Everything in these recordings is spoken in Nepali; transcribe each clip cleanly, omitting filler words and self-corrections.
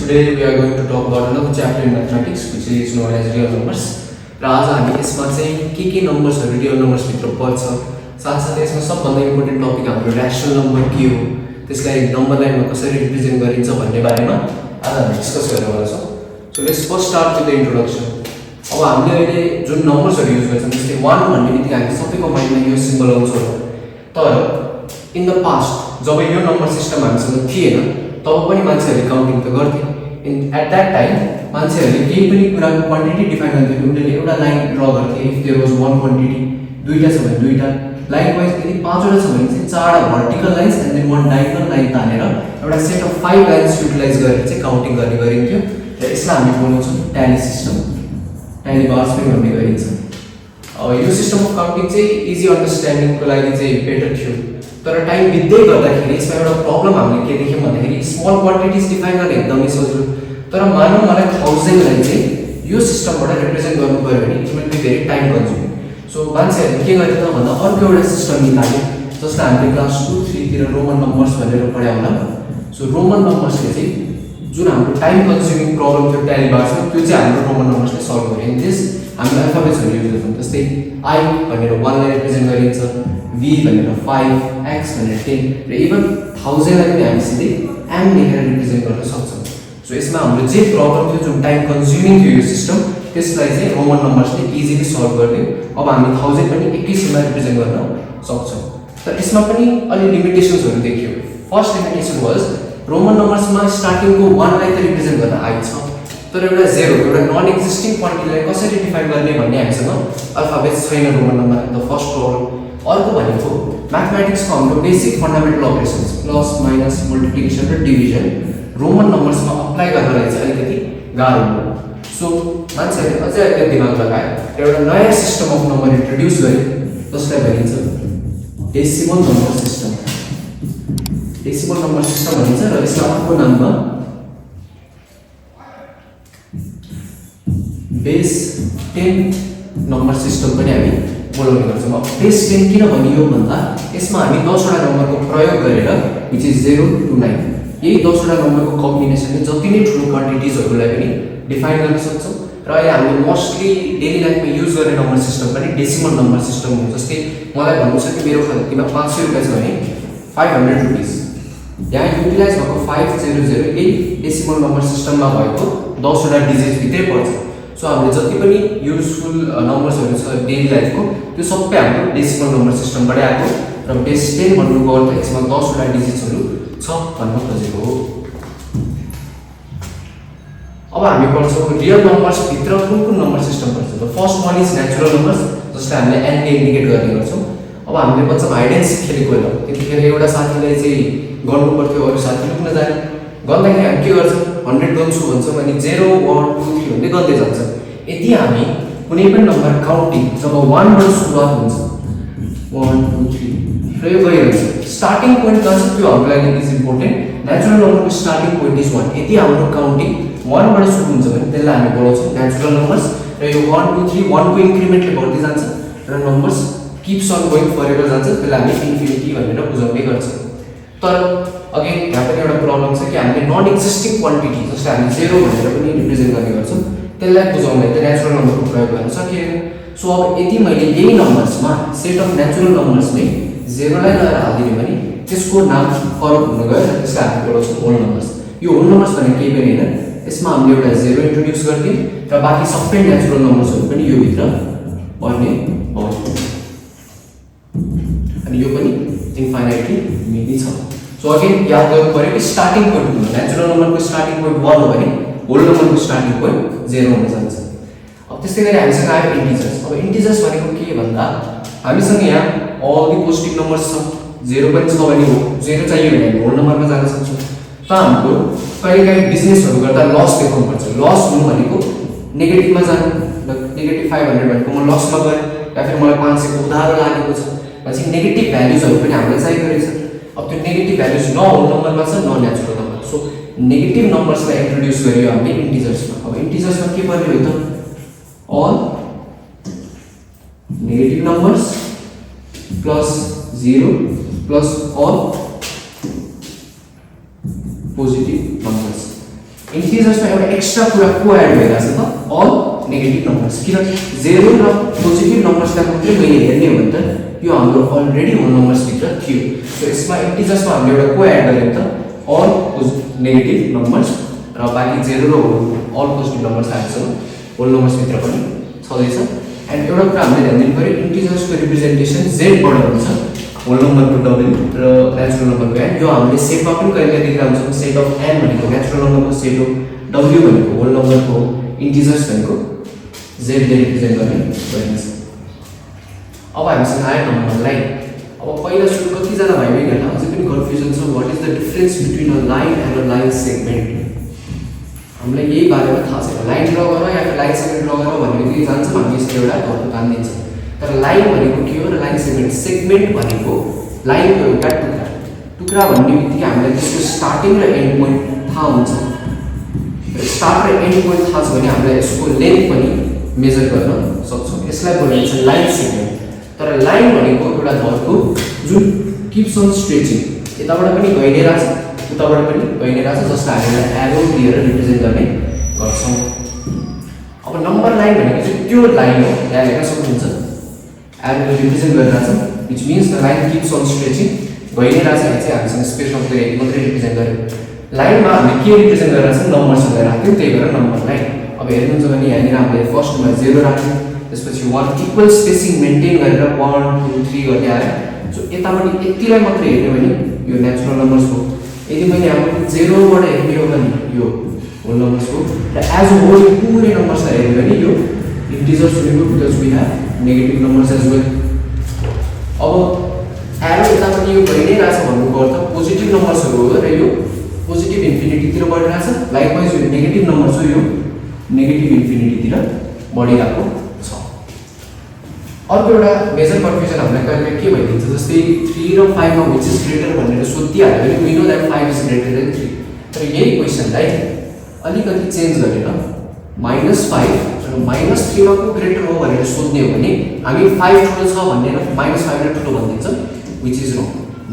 Today we are going to talk about another chapter in mathematics which is known as real numbers. र आज हामी यसमा चाहिँ के नम्बर्सहरु रियल नम्बर्स भित्र पर्छ, साथसाथै यसमा सबभन्दा इम्पोर्टेन्ट टपिक हाम्रो र्याशनल नम्बर के हो, त्यसलाई नम्बर लाइनमा कसरी रिप्रेजेन्ट गरिन्छ भन्ने बारेमा आज हामी डिस्कस गर्नेवाला छौं. So let's first start with the introduction. अब हामीले अहिले जुन नम्बर्सहरु युज गर्छौं जस्तै 1 भन्ने बित्तिकै हामी सबैको माइन्डमा यो सिम्बल आउँछ. तर इन द पास्ट जब यो नम्बर सिस्टम हामीसँग थिएन तब पनि मान्छेहरुले काउन्टिङ त गर्थे. एट दैट टाइम मान्छेहरुले केही पनि कुराको क्वान्टिटी डिफाइन गर्थे. उनीहरुले एउटा लाइन ड्रा गर्थे. If there was one quantity, दुईटा छ भने दुईटा, लाइन वाइज यदि पाँचवटा छ भने चाहिँ चारवटा vertical lines and then one diagonal line तानेर एउटा सेट अफ 5 लाइन्स युटिलाइज गरेर चाहिँ काउन्टिङ गर्ने गरिन्थ्यो. र यसलाई हामी बोलाउँछौँ ट्याली सिस्टम. ट्याली बार्स पनि भन्ने गरिन्छ. यो सिस्टम अफ काउन्टिङ चाहिँ इजी अन्डरस्ट्यान्डिङको लागि चाहिँ बेटर थियो. तर टाइम बित्दै गर्दाखेरि यसमा एउटा प्रब्लम हामीले के देख्यौं भन्दाखेरि स्मल क्वान्टिटीज डिफाइन गर्न एकदमै सजिलो, तर मानौं मलाई 1000 लाई चाहिँ यो सिस्टमबाट रिप्रेजेन्ट गर्नु पर्यो भने it will be very time consuming. So मान्छेहरुले के गरे त भन्दा अर्को एउटा सिस्टम निकाल्यो जसलाई हामीले क्लास 2 3 तिर रोमन नम्बर्स भनेर पढ्या होला. सो रोमन नम्बर्सले चाहिँ जुन हाम्रो टाइम कन्ज्युमिङ प्रब्लम थियो ट्याली बार्समा त्यो चाहिँ हाम्रो रोमन नम्बर्सले सल्भ गर्यो. इन दिस हामीले अल्फाबेट्सहरु युज गर्छौं. जस्तै I भनेर 1 लाई रिप्रेजेन्ट गरिन्छ, V भनेर 5, X भनेर 10 र इभन 1000 लाई पनि हामी सिधै M लेखेर रिप्रेजेन्ट गर्न सक्छौं. सो यसमा हाम्रो जे प्रब्लम थियो जुन टाइम कन्ज्युमिङ थियो यो सिस्टम त्यसलाई चाहिँ रोमन नम्बर्सले इजिली सल्भ गर्दियो. अब हामी 1000 पनि एकैछिनमा रिप्रेजेन्ट गर्न सक्छौं. तर यसमा पनि अलि लिमिटेसन्सहरु देखियो. फर्स्ट लिमिटेसन वाज रोमन नम्बर्समा स्टार्टिङको 1 लाई त रिप्रेजेन्ट गर्न I छ, तर एउटा 0 एउटा नन एक्जिस्टिङ क्वान्टिटीलाई कसरी डिफाइन गर्ने भन्ने हामीसँग अल्फाबेट्स छैन रोमन नम्बरमा. The first problem. अर्को भनेको म्याथमेटिक्सको हाम्रो basic fundamental operations plus minus multiplication र डिभिजन रोमन नम्बर्समा अप्लाई गर्नलाई चाहिँ अलिकति गाह्रो हो. सो मान्छेहरूले अझै अहिले दिमाग लगाए एउटा नयाँ सिस्टम अफ नम्बर इन्ट्रोड्युस गरे जसलाई भनिन्छ decimal number system. Decimal number system भनिन्छ र यसलाई अर्को नाममा बेस 10 नम्बर सिस्टम पनि हामी बोलाउने गर्छौं. अब बेस 10 किन भनियो भन्दा यसमा हामी 10 वटा नम्बरको प्रयोग गरेर व्हिच इज 0 to 9 यही 10 वटा नम्बरको कम्बिनेसनले जति नै ठूलो क्वान्टिटीजहरुलाई पनि डिफाइन गर्न सक्छौं. र अहिले हामीले मोस्टली डेली लाइफमा युज गर्ने नम्बर सिस्टम पनि डेसिमल नम्बर सिस्टम हो. जस्तै मलाई भन्नु छ कि मेरो खातामा 500 रुपैयाँ छ भने 500 रुपैयाँ यहाँ युटिलाइज भएको 500 यही डेसिमल नम्बर सिस्टममा भएको 10 वटा डिजिट भित्रै पर्छ. सो हामीले जति पनि युजफुल नम्बर्सहरु छ डेली लाइफको त्यो सबै हाम्रो डेसिमल नम्बर सिस्टमबाट आएको र बेस 10 भन्नुको अर्थ यसमा 10 वटा डिजिट्सहरु छ भन्न खोजेको हो. अब हामी पढ्छौं रियल नम्बर्स भित्र कुन नम्बर सिस्टम पर्छ. The first one is natural numbers जसलाई हामीले n ले इन्डिकेट गर्ने गर्छौं. अब हामीले बच्चामा हाइड एन्ड सिक खेलेको होला. त्यतिखेर एउटा साथीलाई चाहिँ गर्नु पर्थ्यो, अरु साथी लुक्न जाने गर्दाखेरि हामी के गर्छौं 100 गर्छु भन्छौं अनि 0 1 2 3 भन्दै गर्दै जान्छ. यदि हामी कुनै पनि नम्बर काउन्टिङ जब 1 बाट सुरुवात हुन्छ 1 2 3 प्रयोग गरिरहन्छ स्टार्टिङ पोइन्ट कहाँ छ त्यो हाम्रो लागि इज इम्पोर्टेन्ट. नेचुरल नम्बरको स्टार्टिङ पोइन्ट इज 1. यदि हाम्रो काउन्टिङ 1 बाट सुरु हुन्छ भने त्यसलाई हामी बोलाउँछौँ नेचुरल नम्बर्स. र यो 1 2 3 1 को इन्क्रिमेन्टले बढ्दै जान्छ र नम्बर्स कीप्स अन गोइङ फरएभर जान्छ. त्यसलाई हामी इन्फिनिटी भनेर बुझाउने गर्छौं. तर अगेन यहाँ पनि एउटा प्रब्लम छ कि हामीले नन एक्जिस्टिङ क्वान्टिटी जसलाई हामी 0 भनेर पनि रिप्रेजेन्ट गर्ने गर्छौं त्यसलाई बुझाउनलाई त नेचुरल नम्बरको प्रयोग गर्न सकिएन. सो अब यदि मैले यही नम्बर्समा सेट अफ नेचुरल नम्बर्समै 0 लाई लगाएर हाल्दिए भने त्यसको नाम फरक हुन गयो र त्यसलाई हामी बोलाउँछौँ होल नम्बर्स. यो होल नम्बर्स भनेको केही पनि हैन, यसमा हामीले एउटा 0 इन्ट्रोड्युस गर्दियौ र बाकी सबै नेचुरल नम्बर्सहरु पनि यो भित्र पर्ने हो. अनि यो पनि इन्फाइनाइटली मेनी छ. सो अगेन याद गर्नु पर्यो कि स्टार्टिङ पोइन्ट हो. नेचुरल नम्बरको स्टार्टिङ पोइन्ट 1 हो भने होल नम्बरको स्टार्टिङ पोइन्ट 0 हुन जान्छ. अब त्यस्तै गरी हामीसँग आयो इन्टिजर्स. अब इन्टिजर्स भनेको के भन्दा हामीसँग यहाँ अल दी पोजिटिभ नम्बर्स छ. 0 पनि छ भने हो 0 चाहियो भने हामी होल नम्बरमा जान सक्छौं. त हाम्रो कहिलेकाहीँ बिजनेसहरु गर्दा लस देखाउनु पर्छ. लस हुनु भनेको नेगेटिभमा जानु. नेगेटिभ 500 भनेको म लसमा गएँ या फिर मलाई 500 को उधारो लागेको छ भनेपछि नेगेटिभ भ्यालुजहरु पनि हामीलाई चाहिएको रहेछ. अब त्यो नेगेटिभ भ्यालुज न होल नम्बरमा छ न नेचुरल नम्बर. सो नेगेटिभ नम्बर्सलाई इन्ट्रोड्युस गरियो हामीले इन्टिजर्समा. अब इन्टिजर्समा के पर्ने हो त all negative numbers plus 0 plus all positive numbers. इन्टिजर्समा एउटा एक्स्ट्रा कुरा को एड भइरहेछ त अल नेगेटिभ नम्बर्स किन 0 र पोजिटिभ नम्बर्सलाई मात्रै मैले हेर्ने हो भने त यो हाम्रो अलरेडी होल नम्बर्स भित्र थियो सो यसमा इन्टिजर्समा हामीले एउटा को एड गर्यौं त अल नेगेटिभ नम्बर्स र बाकी 0 र अल पोजिटिभ नम्बर्स हामीसँग होल नम्बर्स भित्र पनि छँदैछ एन्ड एउटा कुरा हामीले ध्यान दिनु पर्यो इन्टिजर्सको रिप्रेजेन्टेसन z बाट हुन्छ होल नम्बरको w र नेचुरल नम्बरको n यो हामीले सेटमा पनि कहिले देखेका हुन्छौँ सेट अफ n भनेको नेचुरल नम्बरको सेट हो w भनेको होल नम्बरको इन्टिजर्स भनेको z ले रिप्रेजेन्ट गर्ने गरिन्छ अब हामीसँग आयो नम्बर लाइन अब पहिला सुरु कतिजना भाइ बहिनीहरुलाई अझै पनि कन्फ्युजन छ what is the difference between a line and a line segment हामीलाई यही बारेमा थाहा छैन लाइन ड्रा गर या लाइन सेगमेन्ट ड्रा गर भनेको जान्छौँ हामी यसले एउटा घरको काम दिन्छ तर लाइन भनेको के हो र लाइन सेगमेन्ट भनेको लाइनको एउटा टुक्रा भन्ने बित्तिकै हामीलाई त्यसको स्टार्टिङ र एन्ड पोइन्ट थाहा हुन्छ स्टार्ट र एन्ड पोइन्ट थाहा छ भने हामीलाई यसको लेन्थ पनि मेजर गर्न सक्छौँ यसलाई भनिन्छ लाइन सेगमेन्ट तर लाइन भनेको एउटा घरको जुन किप्स अन स्ट्रेचिङ यताबाट पनि गइ नै रहेछ उताबाट पनि गइ नै रहेछ जसलाई हामीले एरो दिएर रिप्रेजेन्ट गर्ने गर्छौँ अब नम्बर लाइन भनेको चाहिँ त्यो लाइन हो यहाँ हेर्न सक्नुहुन्छ एरो रिप्रेजेन्ट गरिरहेछ which means the line keeps on stretching गइ नै रहेछ यहाँ चाहिँ हामीसँग स्पेस मात्रै रिप्रेजेन्ट गर्यो लाइनमा हामीले के रिप्रेजेन्ट गरिरहेछ नम्बरसँग राख्यौँ त्यही भएर नम्बर लाइन अब हेर्नुहुन्छ भने यहाँनिर हामीले फर्स्टमा 0 राख्यौँ त्यसपछि 1 इक्वल स्पेसिङ मेन्टेन गरेर 1 2 3 गर्दै आयो सो यतापट्टि यतिलाई मात्रै हेर्ने भने यो नेचुरल नम्बर्स हो यदि मैले यहाँबाट 0 बाट हेर्ने हो भने यो होल नम्बर्स हो र एज अ होल पुरै नम्बर्सलाई हेर्ने भने यो इन्टिजर्स हुनेको because we have negative numbers as well अब एरो यतापट्टि यो गइ नै रहेछ भन्नुको अर्थ पोजिटिभ नम्बर्सहरू हो र यो पोजिटिभ इन्फिनिटीतिर बढिरहेछ लाइकवाइज यो नेगेटिभ नम्बर छ यो नेगेटिभ इन्फिनिटीतिर बढिरहेको छ अर्को एउटा मेजर कन्फ्युजन हामीलाई कहिले के भइदिन्छ जस्तै 3 र 5 मा व्हिच इज ग्रेटर भनेर सोधिहाल्यो भने we know that 5 is greater than 3 तर यही क्वेशनलाई अलिकति चेन्ज गरेर -5 र -3 मा को ग्रेटर हो भनेर सोध्ने हो भने हामी 5 ठुलो छ भनेर -5 लाई ठुलो भनिदिन्छ व्हिच इज रङ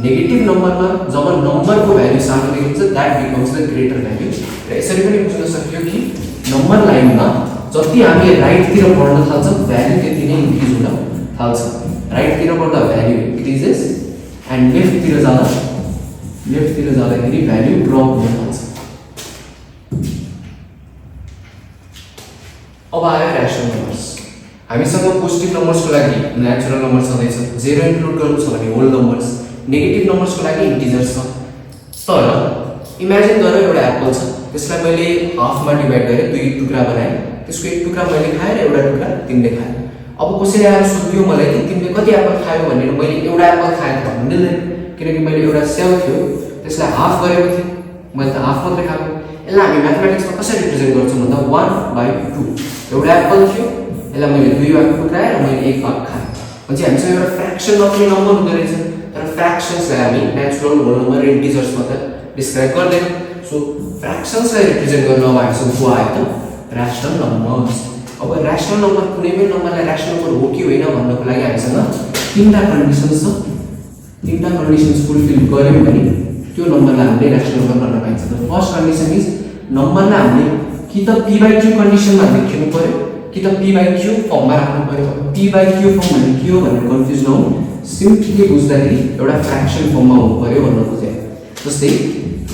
नेगेटिभ नम्बरमा जब नम्बरको भ्यालु सानो देखिन्छ that becomes the greater value र यसरी पनि बुझ्न सकियो कि नम्बर लाइनमा जति हामी राइट तिर बढ्न थाल्छ भ्यालु त्यति नै इन्क्रिज हुन थाल्छ राइट तिर बढ्दा भ्यालु इन्क्रिजेस एन्ड लेफ्ट तिर जाँदाखेरि भ्यालु ड्रप हुन थाल्छ अब आयो रेशनल नम्बर्स हामीसँग पोजिटिभ नम्बर्सको लागि नेचुरल नम्बर छँदैछ 0 इन्क्लुड गर्नु छ भने होल नम्बर्स नेगेटिभ नम्बर्सको लागि इन्टिजर्स छ तर इमेजिन गर एउटा एप्पल छ त्यसलाई मैले हाफमा डिभाइड गरे दुई टुक्रा बनाए त्यसको एक टुक्रा मैले खाए र एउटा टुक्रा तिमीले खाए अब कसैले आएर सोध्यो मलाई कि तिमीले कति एप्पल खायौ भनेर मैले एउटा एप्पल खाए त भन्नु मिल्दैन किनकि मैले एउटा स्याउ थियो त्यसलाई हाफ गरेको थिएँ मैले त हाफ मात्रै खाएको यसलाई हामी म्याथमेटिक्समा कसरी रिप्रेजेन्ट गर्छौँ भन्दा 1/2 एउटा एप्पल थियो यसलाई मैले दुई भाग टुक्राएँ र मैले एक भाग खाएँ भने चाहिँ हामीसँग एउटा फ्र्याक्सन नक्ने नम्बर हुँदो रहेछ तर फ्र्याक्सन्सलाई हामी नेचुरल होल नम्बर र इन्टिजर्समा त डिस्क्राइब गर्दैनौँ सो फ्र्याक्सन्सलाई रिप्रेजेन्ट गर्न अब हामीसँग को आयो त रेशनल नम्बर्स अब रेशनल नम्बर कुनै पनि नम्बरलाई रेशनल नम्बर हो कि होइन भन्नको लागि हामीसँग तीनटा कन्डिसन्स छ तीनटा कन्डिसन्स फुलफिल गर्यौँ भने त्यो नम्बरलाई हामीले रेशनल नम्बर भन्न पाइन्छ द फर्स्ट कन्डिसन इज नम्बरलाई हामीले कि त p/q कन्डिसनमा लेख्नु पर्यो कि त p/q फर्ममा राख्नु पर्यो p/q फर्म भने के हो भनेर कन्फ्युज नहुनु सिम्पली बुझ्दाखेरि एउटा फ्र्याक्सन फर्ममा हुनु पर्यो भन्न खोजे जस्तै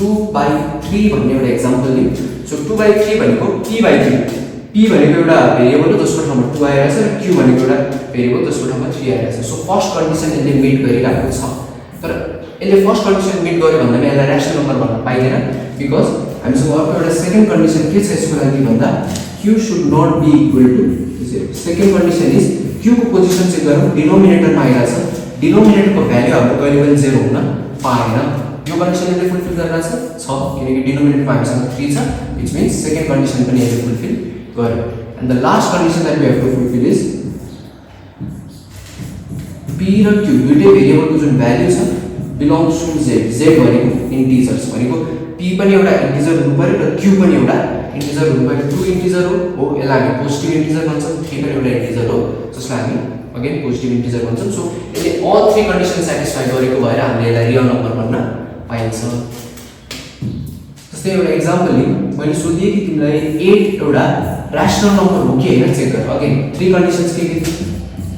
2/3 भन्ने एउटा एक्जाम्पल लियौँ सो 2/3 भनेको p/q p भनेको एउटा भेरिएबल हो जसको ठाउँमा 2 आइरहेछ र q भनेको एउटा भेरिएबल जसको ठाउँमा 3 आइरहेछ सो फर्स्ट कन्डिसन यसले मिट गरिरहेको छ तर यसले फर्स्ट कन्डिसन मिट गर्यो भन्दा यसलाई रेशनल नम्बर भन्न पाइदैन बिकज हामीसँग अर्को एउटा सेकेन्ड कन्डिसन के छ यसको लागि भन्दा q should not be equal to 0 second condition is q को पोजिसन चेक गरौँ डिनोमिनेटरमा आइरहेछ डिनोमिनेटरको भ्यालु हाम्रो कहिले पनि 0 हुन पाएन यो कन्डिसन यसले फुलफिल गरिरहेछ किनकि डिनोमिनेटरमा हामीसँग 3 छ व्हिच मिन्स सेकेन्ड कन्डिसन पनि यसले फुलफिल गर्यो and the last condition that we have to fulfil is p र q दुईटै भेरिएबलको जुन भ्यालु छ बिलोङ्स टु z भनेको इन्टिजर्स भनेको p पनि एउटा इन्टिजर हुनु पर्यो र q पनि एउटा इन्टिजर हुनु पर्यो 2 इन्टिजर हो यसलाई हामी पोजिटिभ इन्टिजर भन्छौँ 3 पनि एउटा इन्टिजर हो जसलाई हामी अगेन पोजिटिभ इन्टिजर भन्छौँ सो यसले अल 3 कन्डिसन स्याटिस्फाई गरेको भएर हामीले यसलाई रियल नम्बर भन्न पाइन्छ जस्तै एउटा एक्जाम्पल लिउँ, मैले सोधिएँ कि तिमीलाई 8 एउटा ऱ्यासनल नम्बर हो कि हैन चेक गर। अगेन 3 कन्डिसन्स के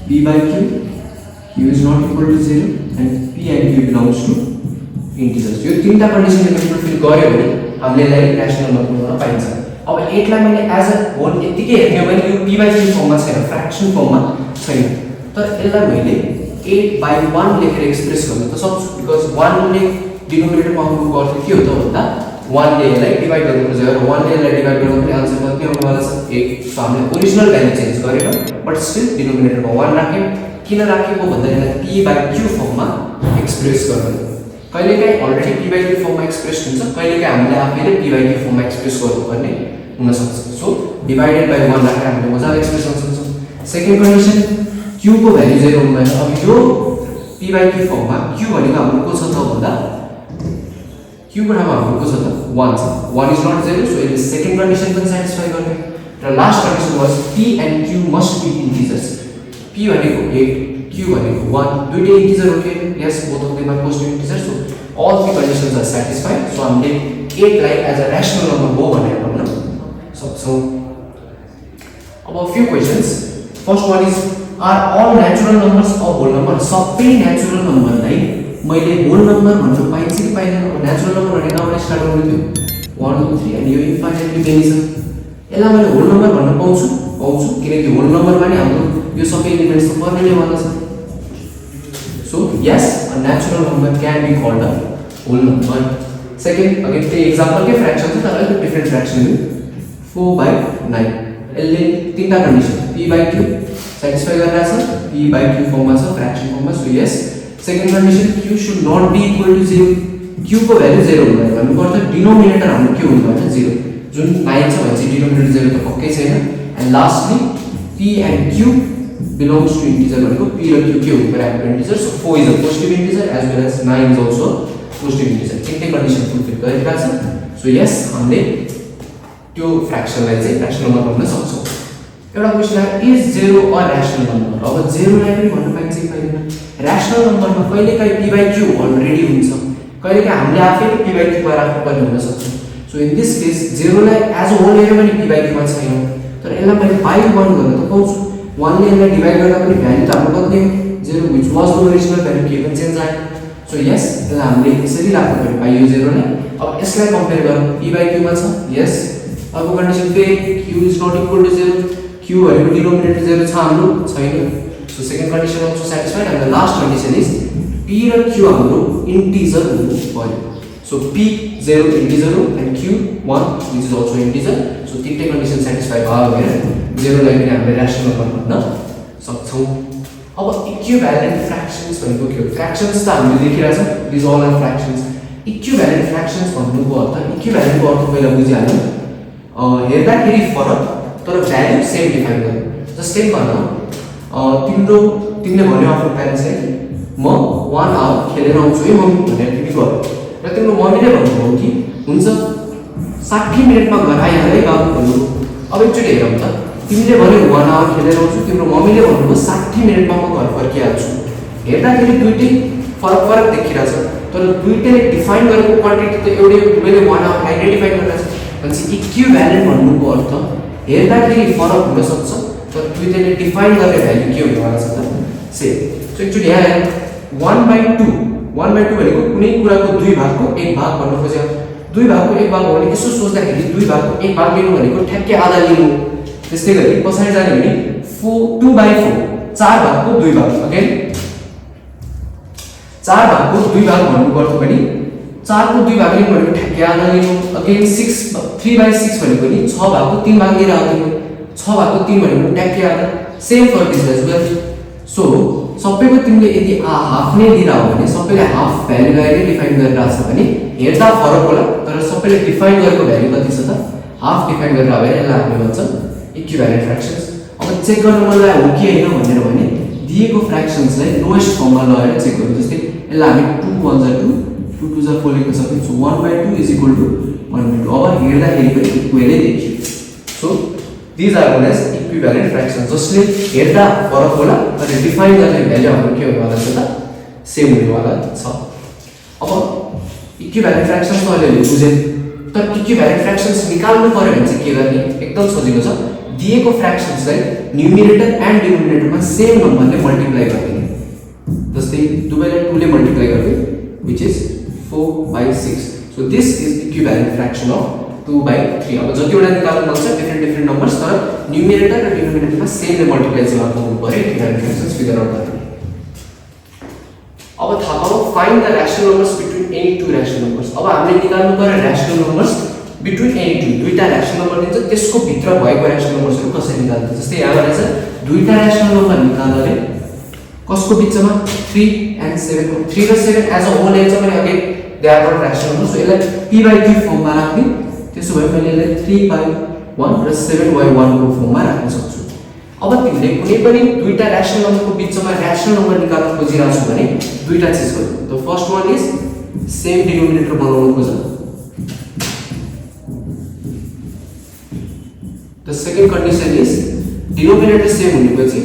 p by q is not equal to 0 and p and q belongs to integers। यो तीनटा कन्डिसनले मैले फुलफिल गर्यो भने हामीले यसलाई ऱ्यासनल नम्बर बनाउन पाइन्छ। अब 8 लाई मैले एज अ होल यतिकै हेर्ने हो भने यो p by q फर्ममा छैन, फ्र्याक्सन फर्ममा छैन, तर यसलाई मैले 8 by 1 लेखेर एक्सप्रेस गर्न त सक्छु, बिकज 1 ले डिनोमिनेटरमा आउनुको अर्थ के हो त भन्दा 1 ले यसलाई डिवाइड गर्नु खोजेको र 1 ले यसलाई डिवाइड गर्दा पनि आन्सर कति आउनुवाला छ 8। सो हामीले ओरिजिनल भ्यालु चेन्ज गरेर बट स्टिल डिनोमिनेटरमा 1 राख्यौं। किन राखेको भन्दा यसलाई p by q फर्ममा एक्सप्रेस गर्नु। कहिलेकाहीँ अलरेडी p by q फर्ममा एक्सप्रेस हुन्छ, कहिलेकाहीँ हामीले आफैले p by q फर्ममा एक्सप्रेस गर्नुपर्ने हुन सक्छ। सो डिवाइडेड बाइ 1 राखेर हामीले मजाले एक्सप्रेस गर्न सक्छौं। सेकेन्ड कन्डिसन q को भ्यालु 0 हुँदैन। अब यो p by q फर्ममा q भनेको हाम्रो को छ त भन्दा q को ठाउँमा हाम्रो को छ त 1 छ। 1 इज नट 0, सो यसले सेकेन्ड कन्डिसन पनि सेटिस्फाई गर्ने। र last condition was p and q must be integers. p भनेको 8, q भनेको 1, दुईटै इन्टिजर हो के? Yes, both of them are positive integers. So all three conditions are satisfied। So हामीले 8 लाई एज अ रैशनल नम्बर हो भनेर भन्न सक्छौं। अब few questions। First one is are all natural numbers a whole number? सबै नेचुरल नम्बरलाई मैले होल नम्बर भन्न पाइन्छ कि पाइदैन? अब नेचुरल नम्बर भने नामले स्टार्ट गर्नु थियो 1 2 3 अनि यो इन्फाइनाइटली मेनी छ। यसलाई मैले होल नम्बर भन्न पाउँछु किनकि होल नम्बरमा नि हाम्रो यो सबै एलिमेन्ट्स त पर्ने नै वाला छ। So yes, a natural number can be called a whole number। Second again त्यो एक्जाम्पल के फ्र्याक्सन छ तर अलिक डिफरेन्ट फ्र्याक्सन हो 4/9। यसले तीनटा condition p by q satisfy गरिरहेछ, p by q फर्ममा छ, फ्र्याक्सन फर्ममा। So yes, second condition q should not be equal to 0। q को भ्यालु 0 हुँदैन भन्नुको अर्थ डिनोमिनेटर हाम्रो के हुनु भएन 0। जुन 9 छ भने चाहिँ डिनोमिनेटर 0 त पक्कै छैन। And lastly p and q belongs to integer भनेको p र q के हुनु पर्यो integer. So 4 is a positive integer as well as 9 is also a positive integer। तीनटै कन्डिसन फुलफिल गरिरहेको छ। सो यस, हामीले त्यो फ्र्याक्सनलाई चाहिँ रैशनल नम्बर भन्न सक्छौं। एउटा क्वेशन आयो इज 0 अ रैशनल नम्बर? अब 0 लाई पनि भन्न पाइन्छ कि पाइदैन? रैशनल नम्बरमा कहिलेकाहीँ p by q अलरेडी हुन्छ, कहिलेकाहीँ हामीले आफैले p by q मा राख्नुपर्ने हुन सक्छ। सो इन दिस केस 0 लाई एज अ होल हेर्यो भने p by q मा छैन, तर यसलाई मैले बाइ 1 गर्न त पाउँछु। 1 ले यसलाई डिवाइड गर्दा पनि भ्यालु त हाम्रो कति हो 0, which was the original value, के पनि चेन्ज आयो। सो यस, यसलाई हामीले यसरी राख्नु पर्यो बाइ यो 0 लाई। अब यसलाई कम्पेयर गरौँ, p by q मा छ, यस। अर्को कन्डिसन फेरि q is not equal to 0, q भनेको डिनोमिनेटर 0 छ हाम्रो छैन। So second condition also satisfied. And the last condition is p र q हाम्रो इन्टिजर हुनु पर्यो। सो p 0 इन्टिजर हो and q 1 which is also integer. So तीनटै कन्डिसन सेटिस्फाई भयो भने 0 लाई पनि हामीले रैशनल नम्बर भन्न सक्छौं। अब इक्विभ्यालेन्ट फ्र्याक्सन्स भनेको के हो? फ्र्याक्सन्स त हामीले देखिरहेछौं, दिस अल आर फ्र्याक्सन्स। इक्विभ्यालेन्ट फ्र्याक्सन्स भन्नुको अर्थ, इक्विभ्यालेन्टको अर्थ पहिला बुझिहाल्नु, हेर्दाखेरि फरक तर भ्यालु सेम डिफाइन गर्नु। जस्तै भनौं तिमीले भन्यौ आफ्नो प्यारेन्ट्सलाई कि म 1 आवर खेलेर आउँछु है मम्मी भनेर तिमी गयो र तिम्रो मम्मीले भन्नुभयो कि हुन्छ 60 मिनेटमा घर आइहाल है बाबु भन्नुभयो। अब एकचोटि हेरौँ त, तिमीले भन्यौ 1 आवर खेलेर आउँछु, तिम्रो मम्मीले भन्नुभयो 60 मिनेटमा म घर फर्किहाल्छु। हेर्दाखेरि दुईटै फरक देखिरहेछ, तर दुईटैले डिफाइन गरेको क्वान्टिटी त एउटै हो। मैले 1 आवर आइडेन्टिफाई गरिरहेछु भनेपछि इक्विभ्यालेन्ट भन्नुको अर्थ हेर्दाखेरि फरक हुन सक्छ तर दुईटैले डिफाइन गर्ने भ्यालु के हुनेवाला छ त सेम। सो एकचोटि यहाँ हेरौँ, 1/2 भनेको कुनै कुराको 2 भागको 1 भाग भन्न खोजेको। 2 भागको 1 भाग हो भने यसो सोच्दाखेरि 2 भागको 1 भाग लिनु भनेको ठ्याक्कै आधा लिनु। त्यस्तै गरी कसरी जाने भने 2/4 4 भागको 2 भाग। अगेन 4 भागको 2 भाग भन्नुको अर्थ पनि 4 को 2 भाग लिनु भनेको ठ्याक्कै आधा लिनु। अगेन 3/6 भनेको नि 6 भागको 3 भाग लिएर आउँदिनु। 6 भागको 3 भनेको ठ्याक्कै आधा, same for this as well. So सबैको तिमीले यदि हाफ नै लिरा हो भने सबैले हाफ भ्यालुलाई नै डिफाइन गरिरहेछ भने हेर्दा फरक होला, तर सबैले डिफाइन गरेको भ्यालु कति छ त हाफ डिफाइन गरेर भए यसलाई हामीले भन्छ इक्विभ्यालेन्ट फ्र्याक्सन्स। अब चेक गर्न मन लाग्यो हो कि हैन भनेर भने दिएको फ्र्याक्सन्सलाई लोएस्ट फर्ममा लगाएर चेक गर्नु। जस्तै यसलाई हामी 2 1 जा 2 2 2 जा 4 लेख्न सक्छौं। So 1/2 is equal to 1/2। अब हेर्दाखेरि पनि इक्वलै देखियो। So these are known as equivalent fractions, जसले हेर्दा फरक होला तर डिफाइन गर्ने भ्यालु हाम्रो के हुनेवाला छ त सेम हुनेवाला छ। अब इक्विभ्यालेन्ट फ्र्याक्सन्स त अहिले बुझे, तर इक्विभ्यालेन्ट फ्र्याक्सन्स निकाल्नु पर्यो भने चाहिँ के गर्ने एकदम सजिलो छ दिएको फ्र्याक्सन्सलाई न्युमिरेटर एन्ड डिनोमिनेटरमा सेम नम्बरले मल्टिप्लाई गरिदिने जस्तै दुवैलाई 2 ले मल्टिप्लाई गर्दै which is 4/6 so this is equivalent fraction of 2/3 अब जतिवटा निकाल्नु मन छ डिफरेन्ट नम्बर्स तर न्युमिरेटर र डिनोमिनेटरमा सेम ले मल्टिप्लाई चाहिँ गर्नु पर्यो इक्विभ्यालेन्ट फ्र्याक्सन्स फिगर आउट गर्न अब थाहा पाऊ find the rational numbers between any two rational numbers अब हामीले निकाल्नु पर्यो rational numbers between any two दुईटा रेशनल नम्बर दिन्छ त्यसको भित्र भएको रेशनल नम्बर्सहरु कसरी निकाल्नु जस्तै यहाँ भनेछ दुईटा रेशनल नम्बर निकाल्नाले कसको बिचमा 3 and 7 को 3 र 7 एज अ होल एज पनि again they are not rational number so यसलाई p/q फर्ममा राख्ने त्यसो भए मैले यसलाई 3/1 र 7/1 को फर्ममा राख्न सक्छु अब तिमीले कुनै पनि दुईटा रेशनल नम्बरको बिचमा रेशनल नम्बर निकाल्न खोजिरहेको छौ भने दुईटा चीज गर्नु the first one is same denominator बनाउन खोज the second condition is denominator same हुनेपछि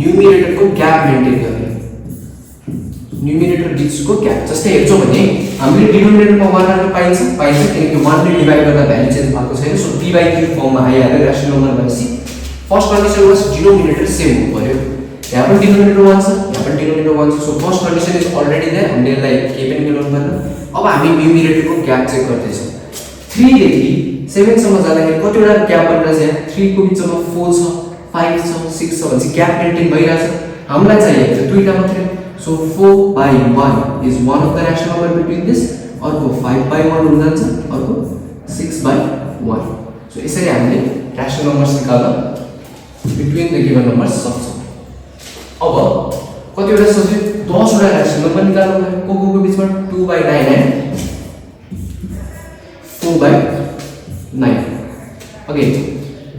न्युमिरेटरको ग्याप मेन्टेन गर्ने न्युमिरेटर बिचको ग्याप जस्तै हेर्छौ भने हामीले डिनोमिनेटरमा 1 राख्न पाइन्छ किनकि 1 ले डिभाइड गर्दा भ्यालु चेन्ज भएको छैन सो p/q फर्ममा आइहाल्यो रेशनल नम्बर भनेपछि first condition was denominator same हुनु पर्यो यहाँ पनि डिनोमिनेटर 1 छ यहाँ पनि डिनोमिनेटर 1 छ so first condition is already there हामीले यसलाई केही पनि मिलाउनु पर्दैन अब हामी न्युमिरेटरको ग्याप चेक गर्दै छौं 3 देखि 7 सम्म जाँदाखेरि कतिवटा ग्याप बनिरहेछ यहाँ 3 को बिचमा 4 छ 5 छ 6 छ भने ग्याप मेन्टेन भइरहेछ हामीलाई चाहिएको दुईटा मात्रै so 4/1 is one of the rational number between this अर्को 5/1 हुन जान्छ अर्को 6/1 so यसरी हामीले rational numbers निकाल्न between the given numbers सक्छौं अब कतिवटा सजिलो 10 वटा rational number निकाल्नु को बिचमा 2/9 and 4/9 अगेन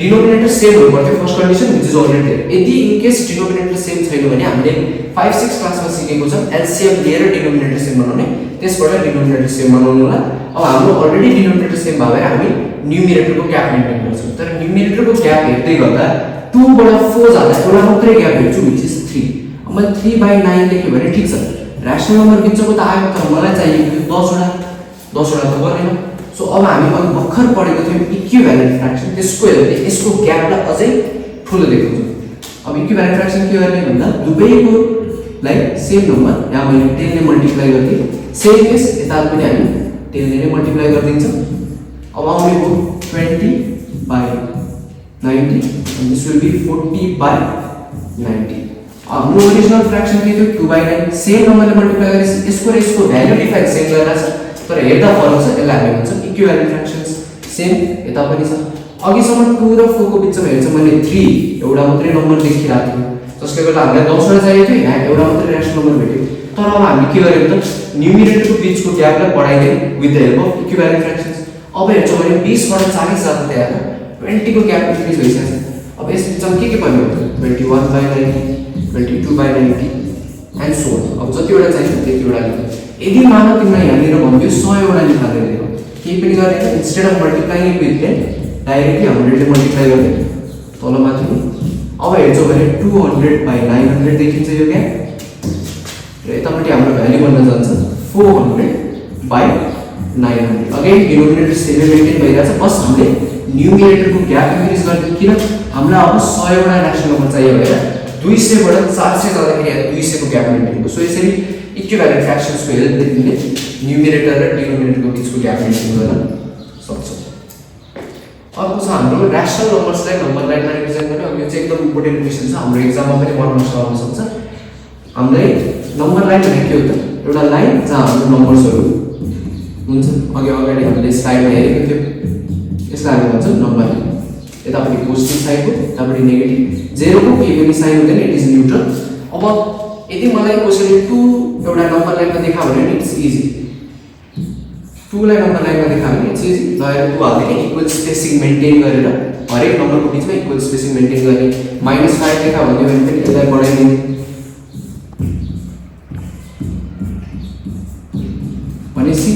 डिनोमिनेटर सेम हुनु पर्यो first condition which is already there यदि इन केस डिनोमिनेटर सेम छैन भने हामीले 5 6 क्लासमा सिकेको छ एलसीएम लिएर डिनोमिनेटर सेम बनाउने त्यसबाट डिनोमिनेटर सेम बनाउनु होला अब हाम्रो अलरेडी डिनोमिनेटर सेम भएर हामी न्युमिरेटरको ग्याप मेन्टेन गर्छौं तर न्युमिरेटरको ग्याप हेर्दै गर्दा 2 बाट 4 जाँदा एउटा मात्रै ग्याप हेर्छु व्हिच इज 3 अब मैले 3/9 लेखे भने ठीक छ रेशनल नम्बर बिचको त आयो तर मलाई चाहिएको 10 वटा त बनेन सो अब हामी अघि भर्खर पढेको थियौं इक्विभ्यालेन्ट फ्र्याक्सन त्यसको हेर्दै यसको ग्यापलाई अझै ठुलो देखाउँछु अब इक्विभ्यालेन्ट फ्र्याक्सन के गर्ने भन्दा दुवैको लाई सेम नम्बर यहाँ मैले 10 ले मल्टिप्लाई गर्दै सेम केस यता पनि हामी 10 ले मल्टिप्लाई गर्दिन्छौं अब आउने हो 20/90 and this will be 40/90 हाम्रो ओरिजिनल फ्र्याक्सन के थियो 2/9 सेम नम्बरले मल्टिप्लाई गरेपछि यसको र यसको भ्यालु डिफाइन सेम गरेर छ तर हेर्दा फरक छ यसलाई हामी भन्छौं इक्विभ्यालेन्ट फ्र्याक्सन्स सेम यता पनि छ अघिसम्म 2 र 4 को बिचमा हेर्छ मैले 3 एउटा मात्रै नम्बर लेखिरहेको थिएँ जसले गर्दा हामीलाई 10 वटा चाहिएको थियो यहाँ एउटा मात्रै रेशनल नम्बर भेट्यो तर अब हामी के गर्यौं त न्युमिरेटरको बिचको ग्यापलाई बढाइदियौं with the help of equivalent fractions अब हेर्छौ भने 20 बाट 40 जाँदा त्यहाँ 20 को ग्याप इन्क्रिज भइसक्यो अब यस बिचमा के पर्ने हो 21/90 22/90 एन्ड सो अन अब जतिवटा चाहिन्छ त्यतिवटा लेख्नु यदि मानव तिमीलाई यहाँनिर भन्दियो 100 वटा निकालेर लेख केही पनि गरेन instead of multiplying it with 10 directly 100 ले मल्टिप्लाई गर्ने तल माथि अब हेर्छौ भने 200/900 देखिन्छ यो ग्याप र यतापट्टि हाम्रो भ्यालु बन्न जान्छ 400/900 अगेन डिनोमिनेटर सेम मेन्टेन भइरहेछ बस हामीले न्युमिरेटरको ग्याप इन्क्रिज गर्दै किन हामीलाई अब 100 वटा रेशनल नम्बर चाहियो भएर 200 बाट 400 जाँदाखेरि 200 को ग्याप मेन्टेन गर्छ सो यसरी इक्विभ्यालेन्ट फ्र्याक्सन्स को हेल्पले तिमीले न्युमिरेटर र डिनोमिनेटरको बिचको ग्याप मेन्टेन गर्न सक्छौ अर्को छ हाम्रो रेशनल नम्बर्सलाई नम्बर लाइनमा रिप्रेजेन्ट गर्ने अब यो चाहिँ एकदम इम्पोर्टेन्ट क्वेशन छ हाम्रो एक्जाममा पनि 1 मार्क्स आउन सक्छ हामीले नम्बर लाइन भने के हो त एउटा लाइन जहाँ हाम्रो नम्बर्सहरु हुन्छ अगाडि हामीले स्लाइडमा हेरेको थियौं यसलाई हामी भन्छौं नम्बर लाइन यतापट्टि पोजिटिभ साइड हो यतापट्टि नेगेटिभ जेरोको केही पनि साइन हुँदैन इट इज न्यूट्रल अब यदि मलाई कसैले 2 एउटा नम्बर लाइनमा देखा भने इट्स इजी 2 लाई नम्बर लाइनमा देखा भने इट्स इजी ल 2 हाल्दै इक्वल स्पेसिङ मेन्टेन गरेर हरेक नम्बरको बीचमा इक्वल स्पेसिङ मेन्टेन गर्ने -5 देखा भन्यो भने पनि यसलाई बढाइदिने भनेपछि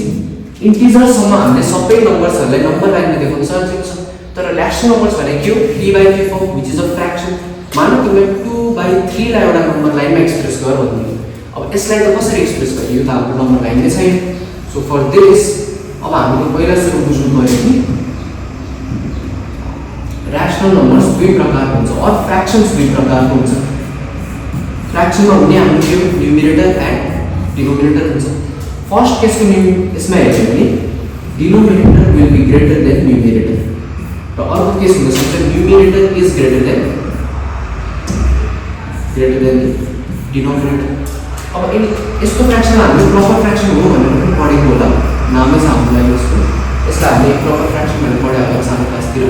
इन्टिजर सम्म हामीले सबै नम्बर्सहरुलाई नम्बर लाइनमा देखाउन सकिन्छ तर रेशनल नम्बर्स भने के हो 3/3 form which is a fraction मानौ तिमीले 2/3 लाई एउटा नम्बर लाइनमा एक्सप्रेस गर भन्नु अब यसलाई त कसरी एक्सप्रेस गर्ने यो त हाम्रो नम्बर लाइन नै छैन सो फर दिस अब हामीले पहिला सुरु बुझ्नु पर्यो कि ऱ्यासनल नम्बर्स दुई प्रकारको हुन्छ अर फ्र्याक्सन्स दुई प्रकारको हुन्छ। फ्र्याक्सनमा हुने हाम्रो यो न्युमिरेटर एन्ड डिनोमिनेटर हुन्छ। फर्स्ट केसको यसमा हेर्यो भने denominator will be greater than numerator र अर्को केस हुन सक्छ numerator is greater than denominator. अब यस्तो फ्र्याक्सन हामीले प्रपर फ्र्याक्सन हो भनेर पनि पढेको होला, नामै छ हामीलाई यसको, यसलाई हामीले प्रपर फ्र्याक्सन भनेर पढाएको होला सानो क्लासतिर।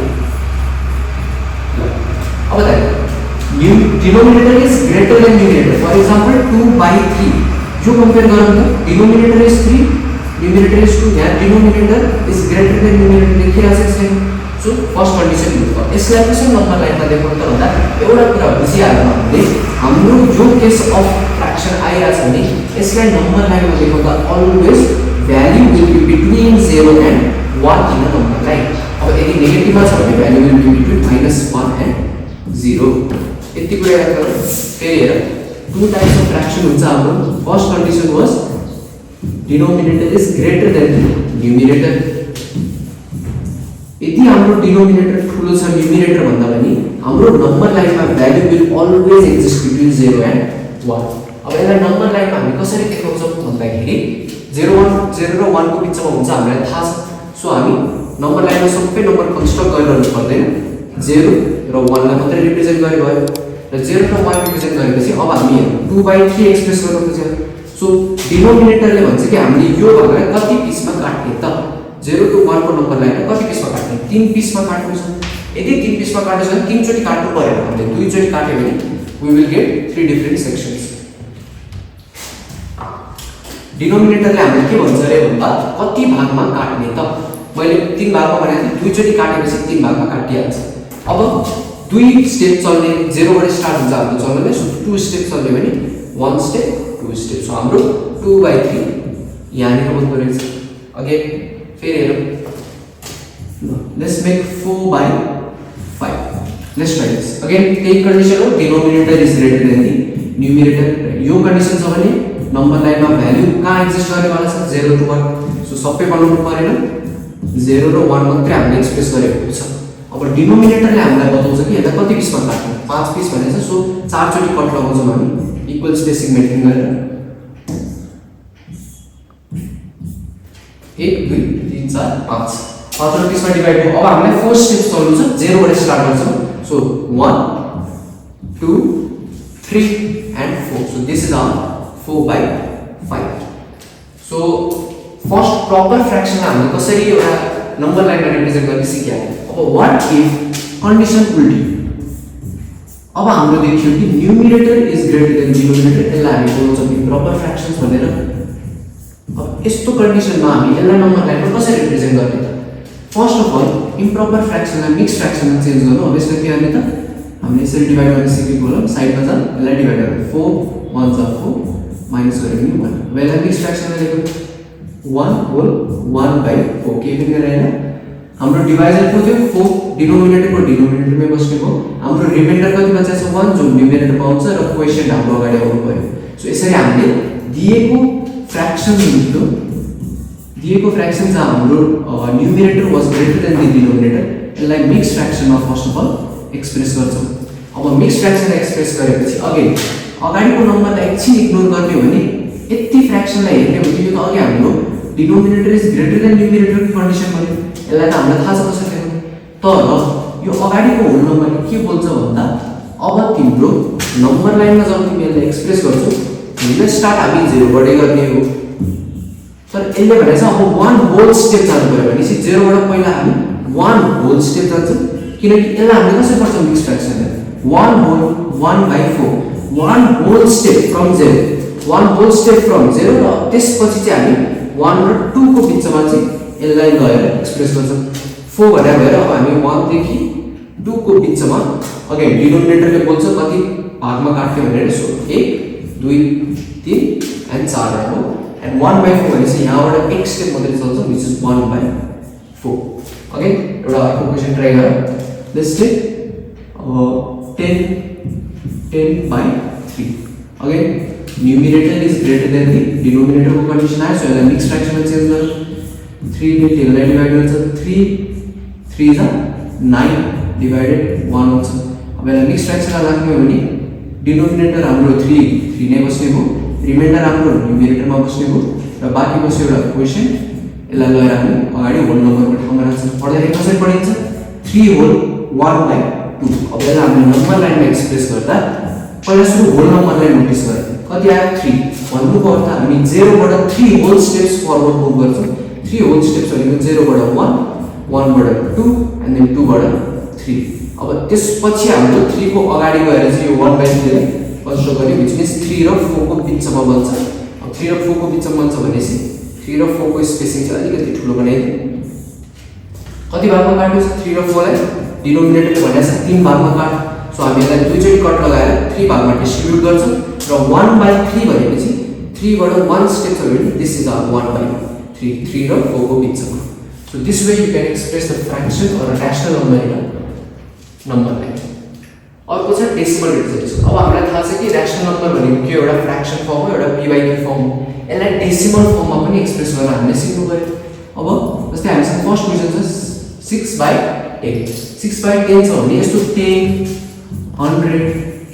अब denominator is greater than numerator, for example 2/3 जो कम्पेयर गरौँ त डिनोमिनेटर इज 3 न्युमिरेटर इज 2, यहाँ denominator is greater than numerator लेखिरहेको छ। सो फर्स्ट कन्डिसन हो। यसलाई कसरी नम्बर लाइनमा देखाउनु त भन्दा एउटा कुरा बुझिहाल्नु हामीले, हाम्रो जो केस अफ फ्र्याक्सन आइरहेछ भने यसलाई नम्बर लाइनमा देखाउँदा always value will be between 0 and 1 in a number line. अब यदि नेगेटिभमा छ भने value will be between -1 and 0। यति कुरा याद गरौँ। फेरि हेर टु टाइप्स अफ फ्र्याक्सन हुन्छ हाम्रो। First condition was denominator is greater than numerator. यदि हाम्रो डिनोमिनेटर ठुलो छ न्युमिरेटर भन्दा पनि हाम्रो नम्बर लाइनमा value will always exist between 0 and 1। अब यसलाई नम्बर लाइनमा हामी कसरी देखाउँछौँ भन्दाखेरि 0 र 1 को बिचमा हुन्छ हामीलाई थाहा छ। सो हामी नम्बर लाइनमा सबै नम्बर कन्स्ट्रक्ट गरिरहनु पर्दैन, 0 र 1 लाई मात्रै रिप्रेजेन्ट गरे भयो र 0 र 1 रिप्रेजेन्ट गरेपछि अब हामी 2/3 एक्सप्रेस गर्न खोज्छौँ। सो डिनोमिनेटरले भन्छ कि हामीले यो भागलाई कति पिसमा काट्ने त, 0 to 1 को नम्बर लाइनलाई कति पिसमा काट्ने, 3 पिसमा काट्नु छ। यदि 3 पिसमा काट्नु छ भने 3 चोटि काट्नु परेन, हामीले 2 चोटि काट्यो भने we will get 3 different sections। डिनोमिनेटरले हामीले के भन्छ रे भन्दा कति भागमा काट्ने त, मैले 3 भागमा भनेको थिएँ, 2 चोटि काटेपछि 3 भागमा काटिहाल्छ। अब 2 स्टेप चल्ने, 0 बाट स्टार्ट हुन्छ हाम्रो चल्ने, सो 2 स्टेप चल्ने भने 1 स्टेप 2 स्टेप, सो हाम्रो 2/3 यहाँनिर बन्द रहेछ। अगेन फेरि हेरौँ, let's make 4/5। Let's try this again. त्यही कन्डिसन हो, denominator is greater than the numerator. यो कन्डिसन छ भने नम्बर लाइनमा भ्याल्यु कहाँ एक्जिस्ट गरेवाला छ, 0 to 1। सो सबै बनाउनु परेन, 0 र 1 मात्रै हामीले एक्सप्रेस गरेको छ। अब डिनोमिनेटरले हामीलाई बताउँछ कि यसलाई कति पिसमा काट्ने, 5 पिस भनेछ। सो 4 चोटि कट लगाउँछौँ हामी इक्वल स्पेसिङ मेन्टेन गरेर, 1 2 3 4 5 पाँचवटा पिसमा डिभाइड भयो। अब हामीलाई 4 स्टेप्स चल्नु छ, 0 बाट स्टार्ट गर्छौँ। So 1 2 3 and 4। So this is our 4/5। So first proper फ्र्याक्सनलाई हामीले कसरी एउटा नम्बर लाइनमा रिप्रेजेन्ट गर्ने सिक्यौँ। अब व्हाट इफ कन्डिसन उल्टी, अब हाम्रो देखियो कि numerator is greater than denominator, यसलाई हामी बोल्छौँ इम्प्रपर फ्र्याक्सन्स भनेर। अब यस्तो कन्डिसनमा हामी यसलाई नम्बर लाइनमा कसरी रिप्रेजेन्ट गर्ने त, फर्स्ट अफ अल इम्प्रपर फ्र्याक्सनलाई मिक्स फ्र्याक्सनमा चेन्ज गर्नु। अब यसलाई के गर्ने त, हामीले यसरी डिभाइड गर्न सिकेको होला, साइडमा जान यसलाई डिभाइड गर्नु, 4 1 जा 4 माइनस गरे पनि 1। अब यसलाई मिक्स फ्र्याक्सनमा लेख्नु 1/4 के पनि गरेन, हाम्रो डिभाइजर को थियो 4, डिनोमिनेटर को डिनोमिनेटरमै बस्ने भयो। हाम्रो रिमाइन्डर कति बचेको छ 1 जो न्युमिरेटर पाउँछ र क्वेशन हाम्रो अगाडि आउनु पर्यो। सो यसरी हामीले दिएको फ्र्याक्सन हुन्थ्यो, दिएको फ्र्याक्सन जहाँ हाम्रो numerator was greater than the denominator, यसलाई मिक्स फ्र्याक्सनमा फर्स्ट अफ अल एक्सप्रेस गर्छौँ। अब मिक्स फ्र्याक्सनलाई एक्सप्रेस गरेपछि अगेन अगाडिको नम्बरलाई एकछिन इग्नोर गर्ने हो भने यति फ्र्याक्सनलाई हेर्ने हो भने यो त अघि हाम्रो डिनोमिनेटर इज ग्रेटर देन न्युमिरेटरको कन्डिसन भयो, यसलाई त हामीलाई थाहा छ कसरी लेख्नु। तर यो अगाडिको होल नम्बरले के बोल्छ भन्दा अब तिम्रो नम्बर लाइनमा जब तिमी यसलाई एक्सप्रेस गर्छौ हामीले स्टार्ट हामी 0 बाटै गर्ने हो, तर यसले भनेछ अब 1 होल स्टेप जानु पर्यो भनेपछि 0 बाट पहिला हामी 1 होल स्टेप जान्छौँ, किनकि यसलाई हामीले कसरी गर्छौँ mix fraction 1 whole 1/4 1 whole step from 0 1 whole step from 0 र त्यसपछि चाहिँ हामी 1 र 2 को बिचमा चाहिँ यसलाई गएर एक्सप्रेस गर्छौँ। 4 भनेर भएर अब हामी 1 देखि 2 को बिचमा अगेन डिनोमिनेटरले बोल्छ कति भागमा काट्ने भनेर। सो 1 2 3 एन्ड 4 हो एन्ड 1/4 भनेपछि यहाँबाट एक स्टेप मात्रै चल्छ विच इज 1/4। अगेन एउटा इक्वेसन ट्राई गरौँ। Let's take 10/3 again numerator is greater than the denominator को कंडीशन आयो, सो यसलाई मिक्स फ्र्याक्सनमा चेन्ज गरौँ। 3 ले 10 लाई डिवाइड गर्छ 3 3 जा 9 डिवाइडेड 1 हुन्छ अब यसलाई मिक्स फ्र्याक्सनमा राख्ने हो भने डिनोमिनेटर हाम्रो 3 3 नै बस्ने हो रिमाइन्डर हाम्रो न्युमेरेटरमा बस्ने हो र बाँकी बस्यो एउटा क्वेशन यसलाई लगेर हामी अगाडि होल नम्बरको ठाउँमा राख्छौँ पढ्दाखेरि कसरी पढिन्छ 3 होल 1/2 अब यसलाई हामीले नम्बर लाइनमा एक्सप्रेस गर्दा पहिला सुरु होल नम्बरलाई नोटिस गरौँ कति आयो 3 भन्नुको अर्थ हामी 0 बाट 3 होल स्टेप्स फरवर्ड मुभ गर्छौँ 3 होल स्टेप्स भनेको 0 बाट 1 1 बाट 2 एन्ड देन 2 बाट 3 अब त्यसपछि हाम्रो 3 को अगाडि गएर चाहिँ यो 1/3 लाई कन्सिडर गर्ने व्हिच मिन्स 3 र 4 को बिचमा बन्छ अब 3 र 4 को बिचमा बन्छ भनेपछि 3 र 4 को स्पेसिङ चाहिँ अलिकति ठुलो बनाइदिउँ कति भागमा काट्यो 3 र 4 लाई डिनोमिनेटरले भनेको छ 3 भागमा काट सो हामी यसलाई दुईचोटी कट लगाएर 3 भागमा डिस्ट्रिब्युट गर्छौं र 1/3 भनेपछि 3 बाट 1 स्टेप छ भने दिस इज आवर 1/3 3 र 4 को बिचमा so this way you can express the fraction or rational number in number line अर्को छ डेसिमल रिप्रेजेन्टेसन अब हामीलाई थाहा छ कि रैशनल नम्बर भनेको के एउटा फ्र्याक्सन फर्म हो एउटा p/q फर्म हो यसलाई डेसिमल फर्ममा पनि एक्सप्रेस गर्न हामीले सिक्नु पर्यो अब जस्तै हामीसँग फर्स्ट क्वेशन छ 6/10 6/10 छ भने यस्तो 10 100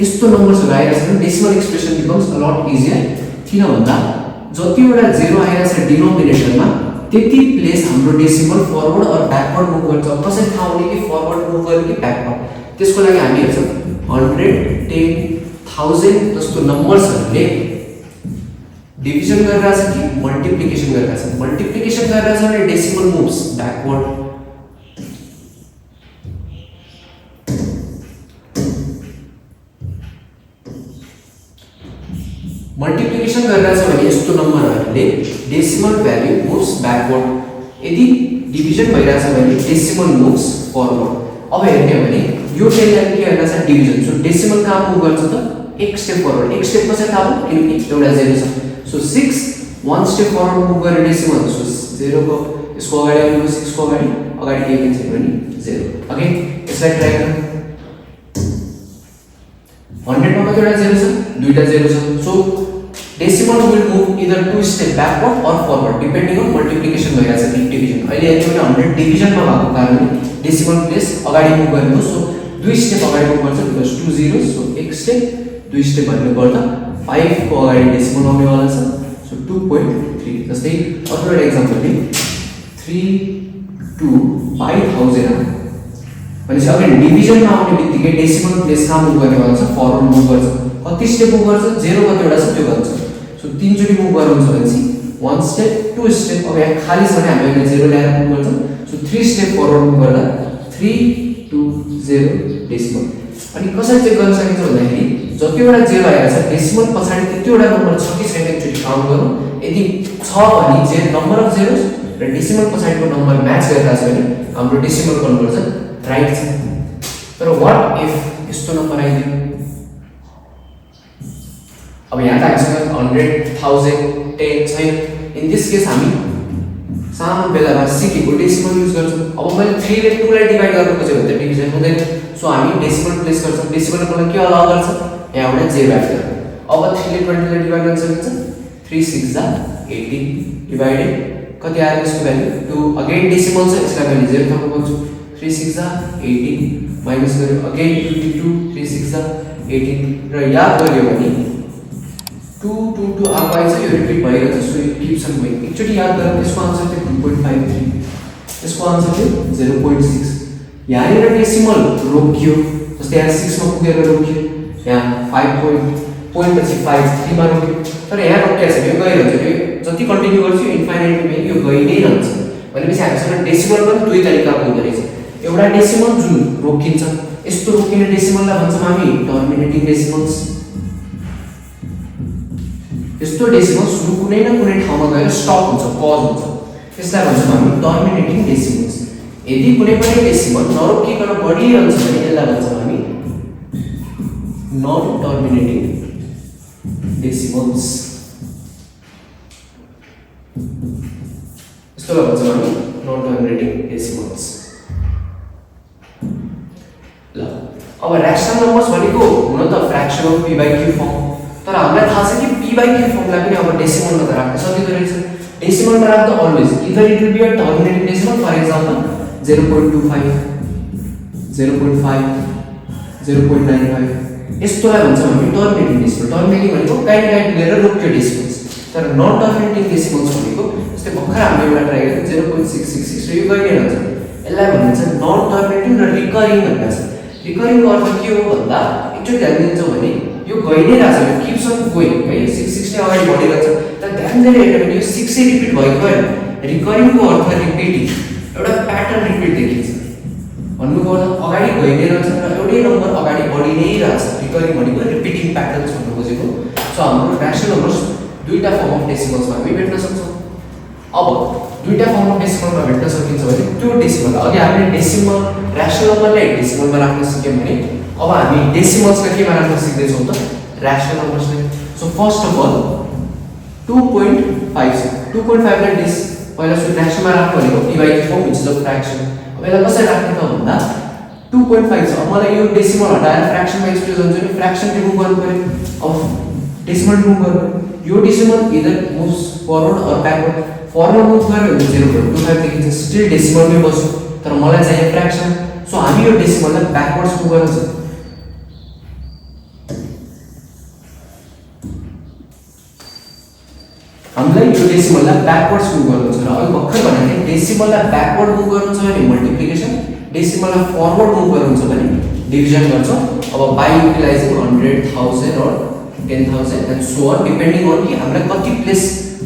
यस्तो नम्बर्सहरु आइरहेछ भने decimal expression becomes a lot easier किन भन्दा जतिवटा जेरो आइरहेछ डिनोमिनेटरमा त्यति प्लेस हाम्रो decimal forward or backward move गर्छ कसरी थाहा हुने कि फरवर्ड मुभ गर्यो कि ब्याकवर्ड त्यसको लागि हामी हेर्छौं 100 10 1000 जस्तो नम्बर्सहरुले डिभिजन गरिरहेछ कि मल्टिप्लिकेसन गरिरहेछ मल्टिप्लिकेसन गरिरहेछ भने डेसिमल मुभ्स ब्याकवर्ड मल्टिप्लिकेसन गरिरहेछ भने यस्तो नम्बरहरुले डेसिमल भ्यालु मुभ्स ब्याकवर्ड यदि डिभिजन भइरहेछ भने डेसिमल मुभ्स फरवर्ड अब हेर्ने हो भने यो 10 लाई के गरिरहेछ डिभिजन सो डेसिमल कहाँ मुभ गर्छ त एक स्टेप फरवर्ड एक स्टेप कसरी थाहा भयो किनकि एउटा जेरो छ सो 6 1 स्टेप फरवर्ड मुभ गरे डेसिमल सो 0 को यसको अगाडि आउनु 6 को अगाडि के हुन्छ भने 0 अगेन यसलाई ट्राई गरौँ 100 मा कतिवटा जेरो छ दुईटा जेरो छ so decimal will move either two step backward or forward depending on multiplication भइरहेछ कि डिभिजन अहिले यति पनि 100 डिभिजन मा भएको कारणले डेसिमल प्लेस अगाडि मुभ गरेको सो दुई स्टेप अगाडि मुभ गर्छ बिकज 2 0 सो एक स्टेप दुई स्टेप भन्नु पर्दा 5 को अगाडि डेसिमल आउने वाला छ सो 2.3 जस्तै अर्को एउटा एक्जाम्पल दिए 3 2 5000 भनेपछि अगाडि डिभिजन मा आउने बित्तिकै डेसिमल प्लेस कहाँ मुभ गर्ने वाला छ फरवर्ड मुभ गर्छ कति स्टेप मुभ गर्छ जेरो कतिवटा छ त्यो गर्छ सो तीन चोटी मुभ गर्नुहुन्छ भनेपछि 1 स्टेप 2 स्टेप अब यहाँ खाली छ भने हामीले जेरो ल्याएर मुभ गर्छौं सो 3 स्टेप फरवर्ड मुभ गर्दा 3 2 0 डेसिमल अनि कसरी चेक गर्न सकिन्छ भन्दाखेरि जतिवटा जेरो आएको छ डेसिमल पछाडी त्यतिवटा नम्बर छ कि छैन एकचोटी काउन्ट गरौँ यदि छ भने जे नम्बर अफ जेरोस र डेसिमल पछाडीको नम्बर म्याच गरिरहेछ भने हाम्रो डेसिमल कन्भर्जन राइट छ तर व्हाट इफ यस्तो नम्बर आइदियो अब यहाँ त हामीसँग 100 1000 10 छैन इन दिस केस हामी सानो बेलामा सिकेको डेसिमल युज गर्छौं अब मैले 3 ले 2 लाई डिवाइड गर्न खोजे भने त डिभिजन हुँदैन सो हामी डेसिमल प्लेस गर्छौं डेसिमल मलाई के अलाउ गर्छ यहाँ एउटा जेरो एड गर्नु अब 3 ले 20 लाई डिवाइड गर्न सकिन्छ 3 6 जा 18 डिवाइडेड कति आयो यसको भ्यालु 2 अगेन डेसिमल छ यसका भ्यालु 0 थप्नु पर्छ 3 6 जा 18 माइनस गर्यो अगेन 22 3 6 जा 18 र याद गर्यो भने 2 2 2 आएको आइछ यो रिपिट भइरहेछ so it keeps on going एकचोटी याद गरौँ यसको आन्सर थियो 2.53 यसको आन्सर थियो 0.6 यहाँनिर डेसिमल रोकियो जस्तै यहाँ 6 मा पुगेर रोकियो यहाँ 5 पोइन्ट पछि 5 3 मा रोकियो तर यहाँ रोकिएको छ यो गइरहन्छ यो जति कन्टिन्यू गर्छ यो इन्फाइनाइट यो गइ नै रहन्छ भनेपछि हामीसँग डेसिमल पनि दुई तरिकाको हुँदो रहेछ एउटा डेसिमल जुन रोकिन्छ यस्तो रोकिने डेसिमललाई भन्छौँ हामी टर्मिनेटिङ डेसिमल्स यस्तो डेसिमल सुरु कुनै न कुनै ठाउँमा गएर स्टप हुन्छ पज हुन्छ त्यसलाई भन्छौँ हामी टर्मिनेटिङ डेसिमल्स यदि कुनै पनि डेसिमल नरोकिकन बढिरहन्छ भने यसलाई भन्छौँ हामी नन टर्मिनेटिङ डेसिमल्स यसलाई भन्छौँ हामी नन टर्मिनेटिङ डेसिमल्स ल अब रैशनल नम्बर्स भनेको हुन त फ्र्याक्सन अफ p/q फर्म तर हामीलाई थाहा छ कि p/q फर्मलाई पनि अब डेसिमलमा त राख्न सकिँदो रहेछ डेसिमलमा राख्दा always either it will be a terminating decimal for example 0.25 0.5 0.95 यस्तोलाई भन्छ हामी टर्मिनेटिङ डेसिमल टर्मिनेटिङ भनेको काइन्ड लिएर रोक्यो डेसिमल्स तर नन टर्मिनेटिङ डेसिमल्स भनेको जस्तै भर्खर हामीले एउटा ट्राई गरेको 0.666 र यो गइरहेको छ यसलाई भनिन्छ नन टर्मिनेटिङ र रिकरिङ भनिन्छ रिकरिङको अर्थ के हो भन्दा एकचोटि ध्यान दिन्छौँ भने यो गइ नै रहेछ यो किप्स अन गोइङ है 666 नै अगाडि बढिरहेछ तर ध्यान दिएर हेर्नु भने यो 6 नै रिपिट भएको हैन रिकरिङको अर्थ रिपिटिङ एउटा प्याटर्न रिपिट देखिन्छ भन्नुको अर्थ अगाडि गइ नै रहेछ र एउटै नम्बर अगाडि बढि नै रहेछ रिकरिङ भनेको रिपिटिङ प्याटर्न्स भन्नु खोजेको सो हाम्रो र्यासनल नम्बर्स दुईटा फर्म अफ डेसिमल्समा हामी भेट्न सक्छौँ अब दुईटा फर्म अफ डेसिमलमा भेट्न सकिन्छ भने त्यो डेसिमल अघि हामीले डेसिमल र्यासनल नम्बरलाई डेसिमलमा राख्न सिक्यौँ भने अब हामी डेसिमल्सलाई केमा राख्न सिक्दैछौँ त र्यासनल नम्बर्सलाई सो फर्स्ट अफ अल 2.5 2.5 लाई पहिला सुरु र्यासनलमा राख्नु भनेको p/q form which is a fraction अब यसलाई कसरी राख्ने त भन्दा 2.5 छ अब मलाई यो डेसिमल हटाएर फ्र्याक्सनमा एक्सप्रेस हुन्छ नि फ्र्याक्सन रिमुभ गर्नु पर्यो अब डेसिमल रिमुभ गर्नु यो decimal either moves forward or backward forward move गर्यो भने 0.25 देखिन्छ स्टिल डेसिमलमै बस्यो तर मलाई चाहियो फ्र्याक्सन सो हामी यो डेसिमललाई ब्याकवर्ड्स मुभ गर्नु छ हामीलाई यो डेसिमललाई ब्याकवर्ड्स मुभ गर्नु छ र अघि भर्खर भनेको थिएँ डेसिमललाई ब्याकवर्ड मुभ गर्नु छ भने मल्टिप्लिकेसन डेसिमललाई फरवर्ड मुभ गर्नु छ भने डिभिजन गर्छ अब by utilising 100,000 or 10,000 and so on depending on कि हामीलाई कति प्लेस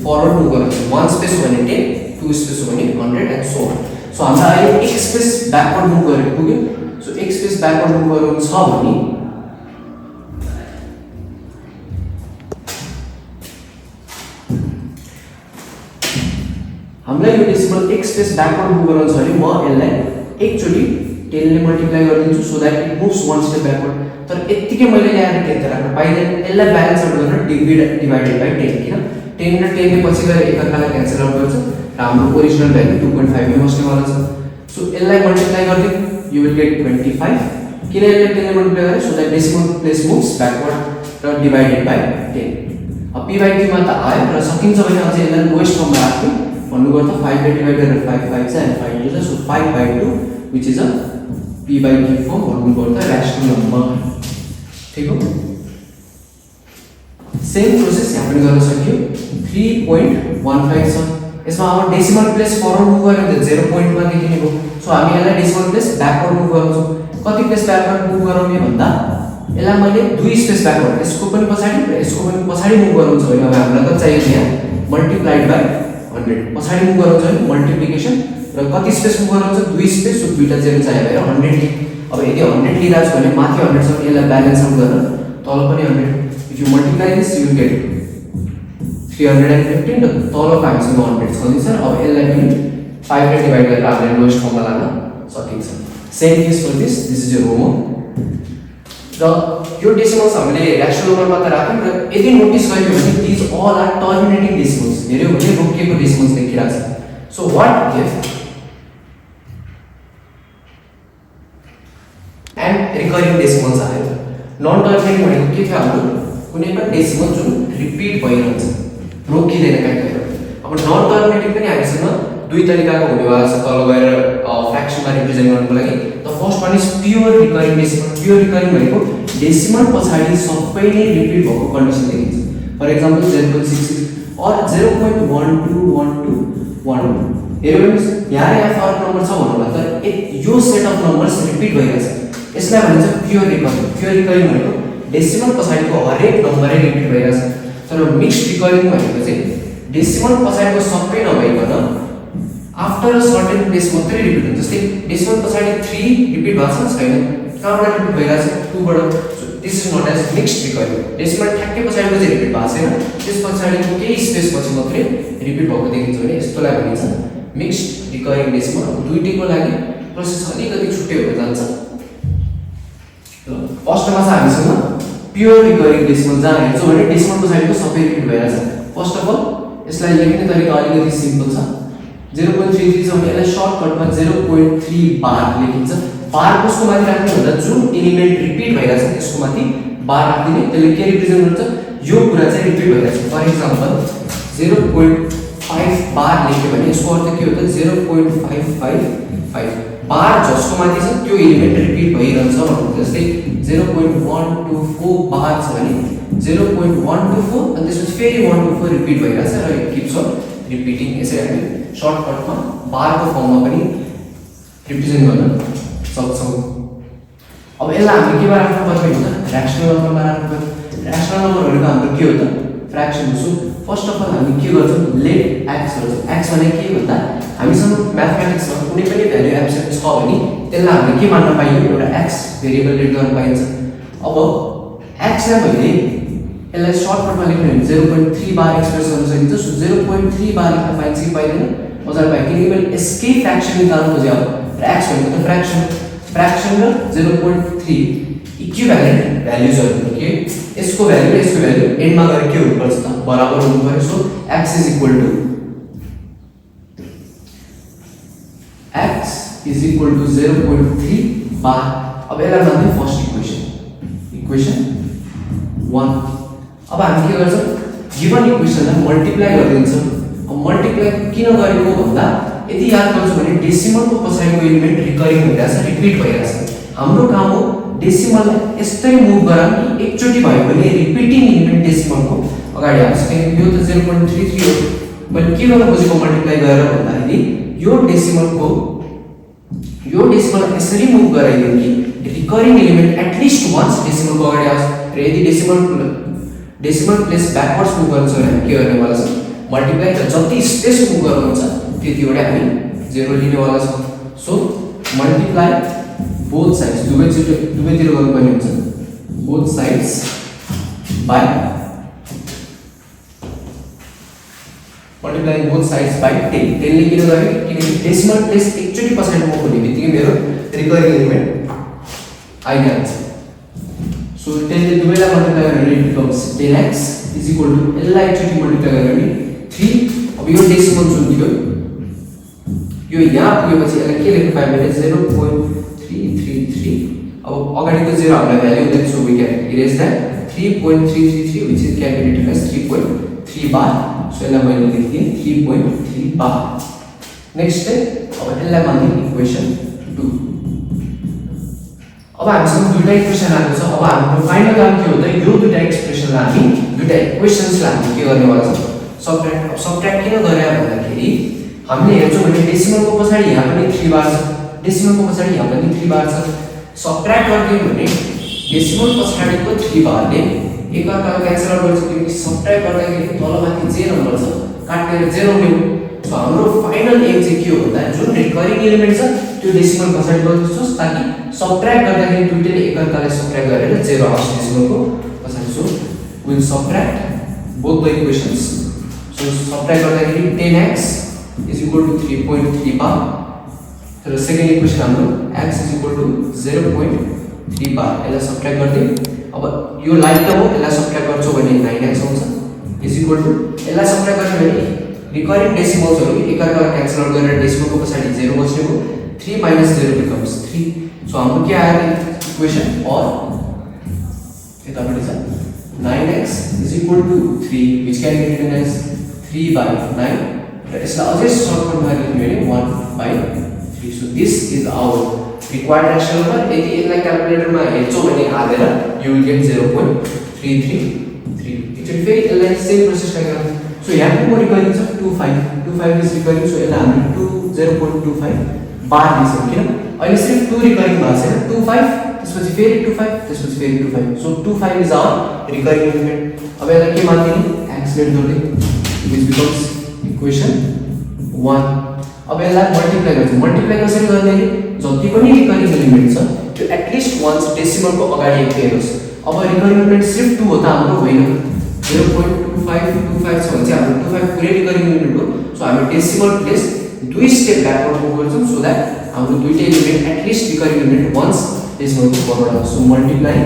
फरवर्ड मुभ गर्नु छ 1 स्पेस हो भने 10 2 स्पेस हो भने 100 and so on सो हामीलाई अहिले 1 स्पेस ब्याकवर्ड मुभ गरेको पुग्यो सो 1 स्पेस ब्याकवर्ड मुभ गर्नु छ भने हामीलाई यो डेसिमल 1 स्पेस ब्याकवर्ड मुभ गर्नु छ भने म यसलाई एकचोटी 10 ले मल्टिप्लाई गरिदिन्छु so that it moves 1 step backward तर यतिकै मैले ल्याएर 10 त राख्न पाइदैन यसलाई ब्यालेन्स आउट गर्न डिभाइडेड बाइ 10 किन 10 र 10 ले पछि गएर एकअर्कालाई क्यान्सल आउट गर्छ र हाम्रो ओरिजिनल भ्यालु 2.5 मै बस्नेवाला छ सो यसलाई मल्टिप्लाई गरिदिउँ यु विल गेट 25 किन यसले 10 ले मल्टिप्लाई गरे so that decimal place moves backward र डिभाइडेड बाइ 10 अब p/q मा त आयो र सकिन्छ भने अझै यसलाई लोएस्ट फर्ममा राख्नु भन्नुको अर्थ 5 ले डिभाइड गरेर 5 5 छ and 5 2 so 5/2 which is a p/q form भन्नुको अर्थ र्यासनल नम्बर ठीक हो सेम प्रोसेस यहाँ पनि गर्न सकियो 3.15 छ यसमा अब डेसिमल प्लेस फरवर्ड मुभ गर्यो भने 0 मा देखिने हो सो हामी यसलाई डेसिमल प्लेस ब्याकवर्ड मुभ गर्छौं कति प्लेस ब्याकवर्ड मुभ गराउने भन्दा यसलाई मैले 2 स्पेस ब्याकवर्ड यसको पनि पछाडी र यसको पनि पछाडी मुभ गर्नु छ भने अब हामीलाई त चाहियो यहाँ मल्टिप्लाइड बाइ 100 पछाडी मुभ गर्नु छ भने मल्टिप्लिकेसन र कति स्पेस मुभ गर्नु छ 2 स्पेस सो दुईटा जेरो चाहियो भएर 100 अब यदि 100 लिइराछ भने माथि 100 छ यसलाई ब्यालेन्स आउट गर्न तल पनि 100 if you multiply this you will get 315 र तलको हामीसँग 100 छ नि सर अब यसलाई पनि 5 ले डिभाइड गरेर हामीले लोएस्ट फर्ममा लान सकिन्छ same case for this is your homework र यो डेसिमल्स हामीले र्यासनल नम्बरमा त राख्यौं र यदि नोटिस गर्यो भने दिस अल आर टर्मिनेटिङ डेसिमल्स हेर्यो भने रोकिएको डेसिमल्स देखिरहेको छ so what if and recurring decimals आयो नन टर्मिनेटिङ भनेको के थियो हाम्रो कुनै पनि डेसिमल जुन रिपिट भइरहन्छ रोकिदैन काहीँ अब नन टर्मिनेटिङ पनि हामीसँग दुई तरिकाको हुनेवाला छ तल गएर फ्र्याक्सनमा रिप्रेजेन्ट गर्नको लागि the first one is pure recurring decimal pure recurring भनेको डेसिमल पछाडी सबै नै रिपिट भएको कन्डिसन देखिन्छ फर एक्जाम्पल 0.66 और 0.121212 हेर्नु यहाँ यहाँ फरक नम्बर छ भन्नुमा त यो सेट अफ नम्बर्स रिपिट भइरहेछ यसलाई भनिन्छ प्योर रिकरिङ भनेको डेसिमल पछाडीको हरेक नम्बरै रिपिट भइरहेछ तर मिक्स्ड रिकरिङ भनेको चाहिँ डेसिमल पछाडीको सबै नभइकन आफ्टर अ सर्टेन प्लेस मात्रै रिपिट हुन्छ जस्तै डेसिमल पछाडी 3 रिपिट भएको छ छैन कहाँबाट रिपिट भइरहेछ 2 बाट so this is note as mixed recurring decimal ठ्याक्कै पछाडीको चाहिँ रिपिट भएको छैन त्यस पछाडीको केही स्पेस पछि मात्रै रिपिट भएको देखिन्छ भने यस्तोलाई भनिन्छ मिक्स्ड रिकरिङ डेसिमल दुईटैको लागि प्रोसेस अलिकति छुट्टै हुन जान्छ फर्स्टमा छ हामीसँग प्योर रिकरिङ डेसिमल जहाँ हेर्छौँ भने डेसिमल पछाडीको सबै रिपिट भइरहेछ फर्स्ट अफ अल यसलाई लेख्ने तरिका अलिकति सिम्पल छ 0.33 छ भने यसलाई सर्टकटमा 0.3 बार लेखिन्छ बार कसको माथि राख्ने भन्दा जुन एलिमेन्ट रिपिट भइरहेछ त्यसको माथि बार राख्दिने त्यसले के रिप्रेजेन्ट गर्छ यो कुरा चाहिँ रिपिट भइरहेछ फर एक्जाम्पल 0.5 0.5 बार लेख्यो भने यसको अर्थ के हो त 0.555 बार जसको माथि छ त्यो एलिमेन्ट रिपिट भइरहन्छ भन्नु। जस्तै 0.124 बार छ भने 0.124 अनि त्यसपछि फेरि 124 रिपिट भइरहेछ र इट किप्स अन रिपिटिङ। यसरी हामी सर्टकटमा बारको फर्ममा पनि रिप्रेजेन्ट गर्न सक्छौँ। अब यसलाई हामीले केमा राख्नु पर्छ भने र्यासनल नम्बरमा राख्नु पर्छ। र्यासनल नम्बर भनेको हाम्रो के हो त फ्र्याक्सन हो। फर्स्ट अफ अल हामी के गर्छौँ लेट एक्स गर्छौँ। एक्स भने के भन्दा हामीसँग म्याथमेटिक्समा कुनै पनि भ्यालु एब्सेन्ट छ भने त्यसलाई हामीले के मान्न पाइयो एउटा एक्स भेरिएबल लेट गर्न पाइन्छ। अब एक्सलाई मैले यसलाई सर्टकटमा लेख्नु भने 0.3 बार एक्सप्रेस गर्न सकिन्छ। सो 0.3 बार लेख्न पाइन्छ कि पाइदैन मजाले पाइयो किनकि मैले यसकै फ्र्याक्सन निकाल्नु खोजेँ। अब एक्स भनेको त फ्र्याक्सन र 0.3 इक्विभ्यालेन्ट भ्यालुजहरु के यसको भ्यालु र यसको भ्यालु एन्डमा गएर के हुनुपर्छ त बराबर हुनु पर्यो। So x is equal to 0.3 बार। अब यसलाई मान्दै फर्स्ट इक्वेसन 1। अब हामी के गर्छौं गिवन इक्वेसनलाई मल्टिप्लाई गरिदिन्छौं। अब मल्टिप्लाई किन गरेको भन्दा यदि याद गर्छौ भने डेसिमलको पछाडिको एलिमेन्ट रिकरिङ भइरहेछ रिपिट भइरहेछ। हाम्रो काम हो डेसिमललाई यसरी मुभ गराउँ कि एकचोटी भयो भने रिपिटिङ एलिमेन्ट डेसिमलको अगाडि आउँछ। किनकि यो त 0.33 हो। मैले के गर्न खोजेको मल्टिप्लाई गरेर भन्दाखेरि यो डेसिमल यसरी मुभ गराइदियो कि रिकरिङ एलिमेन्ट एटलिस्ट वन्स डेसिमलको अगाडि आउँछ। र यदि डेसिमल प्लेस ब्याकवर्ड्स मुभ गर्न छ भने के गर्ने वाला छ मल्टिप्लाई र जति स्पेस मुभ गर्नुहुन्छ त्यतिवटा हामी 0 लिने वाला छौं। सो मल्टिप्लाई both sides दुवैतिर गर्नुपर्ने हुन्छ both sides by multiplying both sides by 10 ले किन गरे किनकि डेसिमल प्लेस एकचोटी पछाडि मुभ हुने बित्तिकै मेरो रिकरिङ एलिमेन्ट आइहाल्छ। सो 10 ले दुवैलाई मल्टिप्लाई गरेर it becomes 10x is equal to यसलाई एकचोटी मल्टिप्लाई गरेर 3। अब यो डेसिमल जुन दियो यो यहाँ पुगेपछि यसलाई के लेख्न पाए भने 0.333। अब अगाडिको 0 हामीलाई भ्यालु हुँदैन so we can erase that 3.333 which is can be written as 3.3 bar. So यसलाई मैले लेख्दिए 3.3 बार। नेक्स्ट अब यसलाई मान्ने इक्वेसन 2। अब हामीसँग दुईटा इक्वेसन आएको छ। अब हाम्रो फाइनल काम के हो त यो दुईटा एक्सप्रेसनलाई हामी दुईटा इक्वेसन्सलाई हामी के गर्ने वाला छ सबट्र्याक्ट। अब सबट्र्याक्ट किन गरे भन्दाखेरि हामीले हेर्छौं भने डेसिमलको पछाडी यहाँ पनि 3 बार छ डेसिमलको पछाडी यहाँ पनि 3 बार छ। सबट्र्याक्ट गर्ने भने डेसिमल पछाडीको 3 बारले एकअर्कालाई क्यान्सल आउट गर्छ किनकि सबट्र्याक्ट गर्दाखेरि तलमाथि जे नम्बर छ काटेर 0 ल्याउँ। सो हाम्रो फाइनल एम चाहिँ के हो भन्दा जुन रिकरिङ एलिमेन्ट छ त्यो डेसिमल पछाडी गर्छौं ताकि सबट्र्याक्ट गर्दाखेरि दुईटैले एकअर्कालाई सबट्र्याक्ट गरेर 0 आओस् डेसिमलको पछाडी। So will subtract both the equations. So subtract गर्दाखेरि 10x is equal to 3.3 बार र सेकेन्ड इक्वेसन हाम्रो x is equal to 0.3 बार। यसलाई सबट्र्याक्ट गर्दै अब यो लाइन त हो यसलाई सबट्र्याक्ट गर्छौ भने 9x आउँछ is equal to यसलाई सबट्र्याक्ट गर्ने भने रिकरिङ डेसिमल्सहरु एकअर्कालाई क्यान्सल आउट गरेर डेसिमलको पछाडी 0 बस्ने हो 3 minus 0 becomes 3। सो हाम्रो के आयो इक्वेसन और यतापटि छ 9x is equal to 3 which can be written as 3/9 र यसलाई अझै सर्टकटमा लेख्नु भने 1/3। So this is our required rational number. यदि यसलाई क्याल्कुलेटरमा हेर्छौ भने हालेर यु विल गेट 0.333। एकचोटी फेरि यसलाई सेम प्रोसेसमा गर्नु। सो यहाँ पनि म रिकरिङ छ 25 इज रिकरिङ। सो यसलाई हामी 0.25 बार लिन्छौँ किन अहिले सिर्फ 2 रिकरिङ भएको छैन 25 त्यसपछि फेरि 25 त्यसपछि फेरि 25। So 25 is our recurring element. अब यसलाई के मान्दिने एक्सलेट गर्दै व्हिच बिकम्स इक्वेसन 1। अब यसलाई मल्टिप्लाई गर्छौं। मल्टिप्लाई कसरी गर्ने जति पनि रिकरिङ एलिमेन्ट छ त्यो एटलिस्ट वन्स डेसिमलको अगाडि एपियर होस्। अब रिकरिङ एलिमेन्ट सिर्फ 2 हो त हाम्रो होइन 0.2525 छ भने चाहिँ हाम्रो 25 पुरै रिकरिङ एलिमेन्ट हो। सो हामी decimal place 2 step backward move गर्छौं सो दैट हाम्रो दुईटै element at least recurring element once डेसिमलको फरवर्ड आउँछ। So multiply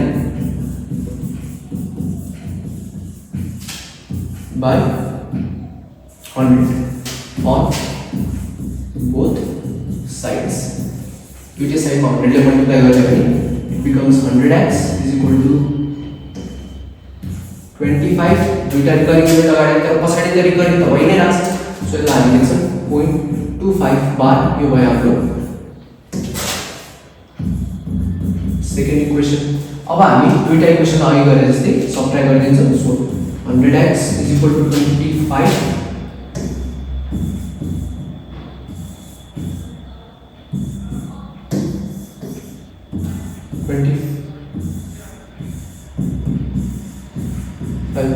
by 100 on both sides। दुईटै साइडमा 100 ले मल्टिप्लाई गर्दा पनि it becomes 100x is equal to 25। दुईटा रिकरिङ एलिमेन्ट अगाडि तर पछाडी त रिकरिङ त भइ नै रहछ सो यसलाई हामी लेख्छौँ 0.25 बार यो भयो हाम्रो सेकेन्ड इक्वेसन अब हामी दुईटा इक्वेसन अघि गरे जस्तै सबट्र्याक्ट गरिदिन्छौँ so 100x = 25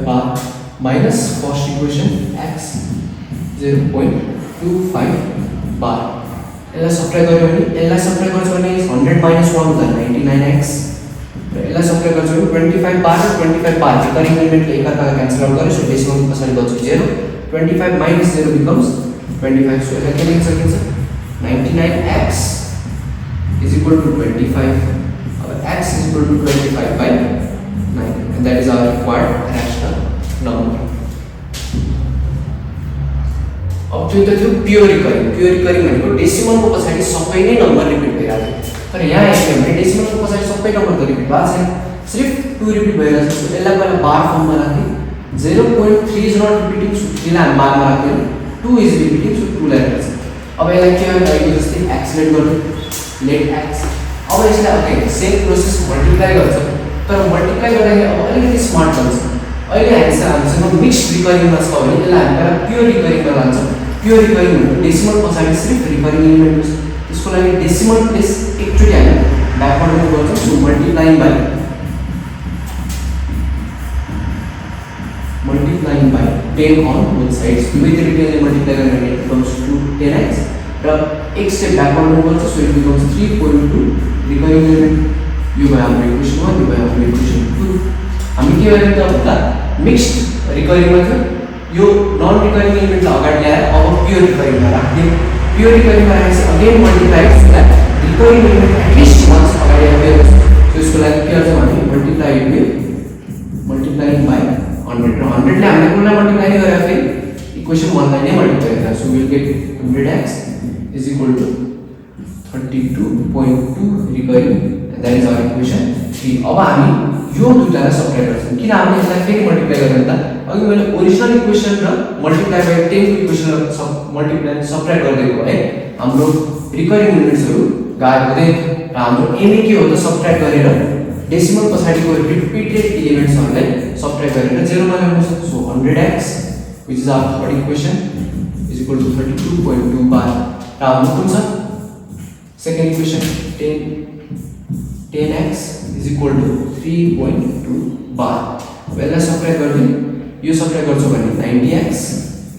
bar minus first equation x 0.25 bar यसलाई सबट्र्याक्ट गर्यो भने यसलाई सबट्र्याक्ट गर्छ भने 100 - 1 हुँदा 99x र यसलाई सबट्र्याक्ट गर्छ भने 25 बार र 25 बार रिकरिङ एलिमेन्टले एकअर्कालाई क्यान्सल आउट गर्यो सो डेसिमल पछाडि बच्छ 0 25 - 0 becomes 25 सो यसलाई के लेख्न सकिन्छ 99x = 25 अब x = 25 by 9 and that is our required rational number अब त्यो त थियो प्योर रिकरिङ भनेको डेसिमलको पछाडि सबै नै नम्बर रिपिट भइरहेको छ तर यहाँ हेर्यो भने डेसिमलको पछाडि सबै नम्बर त रिपिट भएको छैन सिर्फ 2 रिपिट भइरहेको छ यसलाई पहिला बार फर्ममा राख्ने 0.3 is not repeating so 3 लाई बारमा राख्ने 2 is repeating so 2 लाई राख्छ अब यसलाई के गर्नु जस्तै एक्सलेट गर्नु लेट x अब यसलाई ओके सेम प्रोसेस मल्टिप्लाई गर्छ तर मल्टिप्लाई गर्दाखेरि अब अलिकति स्मार्ट हुन्छ अहिले हामीसँग मिक्स्ड रिकरिङमा छ भने यसलाई हामी पहिला प्योर रिकरिङमा लान्छौँ प्योर रिकरिङ भनेको डेसिमल पछाडि सिर्फ रिकरिङ एलिमेन्ट हुन्छ त्यसको लागि डेसिमल प्लेस एकचोटि हामी ब्याकवर्ड मुभ गर्छौँ so multiplying by 10 on both sides with repeatedly multiply it becomes 10x र एक स्टेप ब्याकवर्ड मुभ गर्छ so it becomes 3.2 recurring element यो भयो हाम्रो इक्वेसन 1 यो भयो हाम्रो इक्वेसन 2 हामी के गर्ने त भन्दा मिक्स्ड रिकरिङमा थियो यो नन रिकरिङ एलिमेन्टलाई अगाडि ल्याएर अब प्योर रिकरिङमा राख्ने प्योर रिकरिङमा राखेपछि again multiply so that recurring element at least once अगाडि आइपुग्यो त्यसको लागि के गर्छौँ हामी मल्टिप्लाइङ बाइ 100 र 100 ले हामीले कुनलाई मल्टिप्लाई गरेर फेरि इक्वेसन 1 लाई नै मल्टिप्लाई गरेर so will get 100x = 32.2 recurring and that is our equation 3 अब हामी यो दुईटालाई सबट्र्याक्ट गर्छौँ किन हामीले यसलाई फेरि मल्टिप्लाई गरेर त अघि मैले ओरिजिनल इक्वेसन र मल्टिप्लाई बाइ 10 को इक्वेसन मल्टिप्लाई सबट्र्याक्ट गर्दिएको भए हाम्रो रिकरिङ एलिमेन्ट्सहरु गायब हुँदै र हाम्रो एम के हो त सबट्र्याक्ट गरेर डेसिमल पछाडिको रिपिटेड एलिमेन्ट्सहरुलाई सबट्र्याक्ट गरेर 0 मा ल्याउनु सक्छौं so 100x which is our third equation is equal to 32.2 bar र हाम्रो कुन छ second equation 10x is equal to 3.2 bar यसलाई सबट्र्याक्ट गर्ने यो सबट्र्याक्ट गर्छौं भने 90x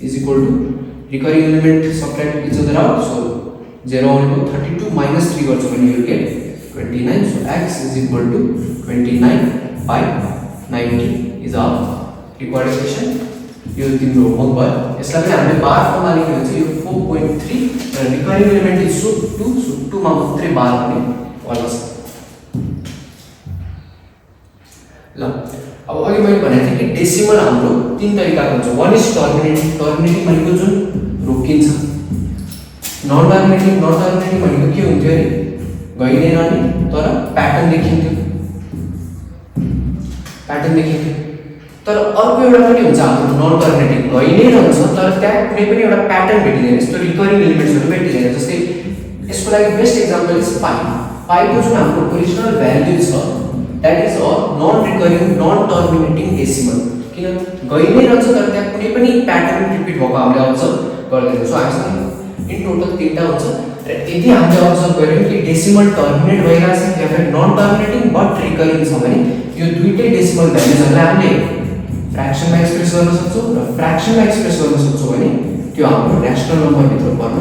is equal to recurring element subtract each other out so 0 only 32 minus 3 गर्छौं भने you will get 29 so x is equal to 29 by 90 is our required equation यो तिम्रो होमवर्क भयो यसलाई पनि हामीले बार फर्ममा लेख्नु हुन्छ यो 4.3 र रिकरिङ एलिमेन्ट इज सो 2 मा मात्रै बार पनि वाला छ ल अब अघि मैले भनेको थिएँ कि डेसिमल हाम्रो तीन तरिकाको हुन्छ वन इज टर्मिनेटिङ भनेको जुन रोकिन्छ नन टर्मिनेटिङ भनेको के हुन्थ्यो अरे गइ नै रहने तर प्याटर्न देखिन्थ्यो तर अर्को एउटा पनि हुन्छ हाम्रो नन टर्मिनेटिङ गइ नै रहन्छ तर त्यहाँ कुनै पनि एउटा प्याटर्न भेटिदैन यस्तो रिकरिङ एलिमेन्ट्सहरु भेटिदैन जस्तै यसको लागि बेस्ट एक्जाम्पल इज पाइ को जुन हाम्रो ओरिजिनल भ्याल्यु छ that is a non recurring non terminating decimal किन गइ नै रहन्छ तर त्यहाँ कुनै पनि प्याटर्न रिपिट भएको हामीले अब्जर्भ गर्दैन सो हामीसँग इन टोटल तीनटा हुन्छ र यदि हामीले अब्जर्भ गर्यौं कि डेसिमल टर्मिनेट भइरहेछ या फिर नन टर्मिनेटिङ बट रिकरिङ छ भने यो दुईटै डेसिमल भ्याल्युजहरुलाई हामीले फ्र्याक्सनमा एक्सप्रेस गर्न सक्छौं र फ्र्याक्सनमा एक्सप्रेस गर्न सक्छौं भने त्यो हाम्रो रेशनल नम्बर भित्र पर्न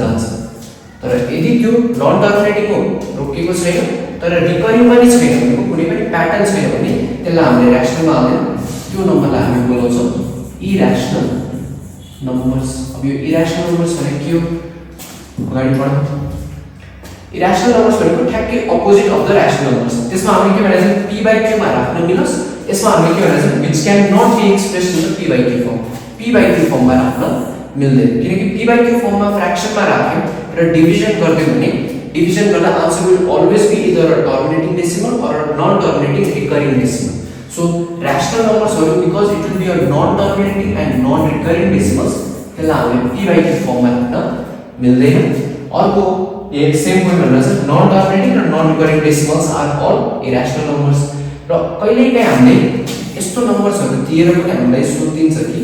जान्छ तर यदि त्यो नन टर्मिनेटिङ हो रोकिएको छैन तर रिकरिङ पनि छैन भने कुनै पनि प्याटर्न छैन भने त्यसलाई हामीले रेशनलमा हाल्दैन त्यो नम्बरलाई हामी बोलाउँछौं इरेशनल नम्बर्स अब यो इरेशनल नम्बर्स भनेको के हो अगाडि पढौं इरेशनल नम्बर्स भनेको ठ्याक्कै opposite of the rational numbers त्यसमा हामीले के भनेको छ p by q मा राख्न मिलोस् यसमा हामीले के भनेको छ which can not be expressed in the p by q form फर्ममा राख्न मिल्दैन किनकि p by q फर्ममा फ्र्याक्सनमा राख्यो र डिभिजन गर्दै भने डिभिजन गर्दा answer will always be either a terminating decimal or non terminating recurring decimal so rational नम्बर्सहरु because it will be a non terminating and non recurring decimals त्यसलाई हामीले p by q फर्ममा लेख्न मिल्दैन। अर्को एक सेम पोइन्ट भनेर छ नन टर्मिनेटिङ र non recurring decimals are all irrational numbers. र कहिलेकाहीँ हामीले यस्तो नम्बर्सहरु दिएर पनि हामीलाई सोधिन्छ कि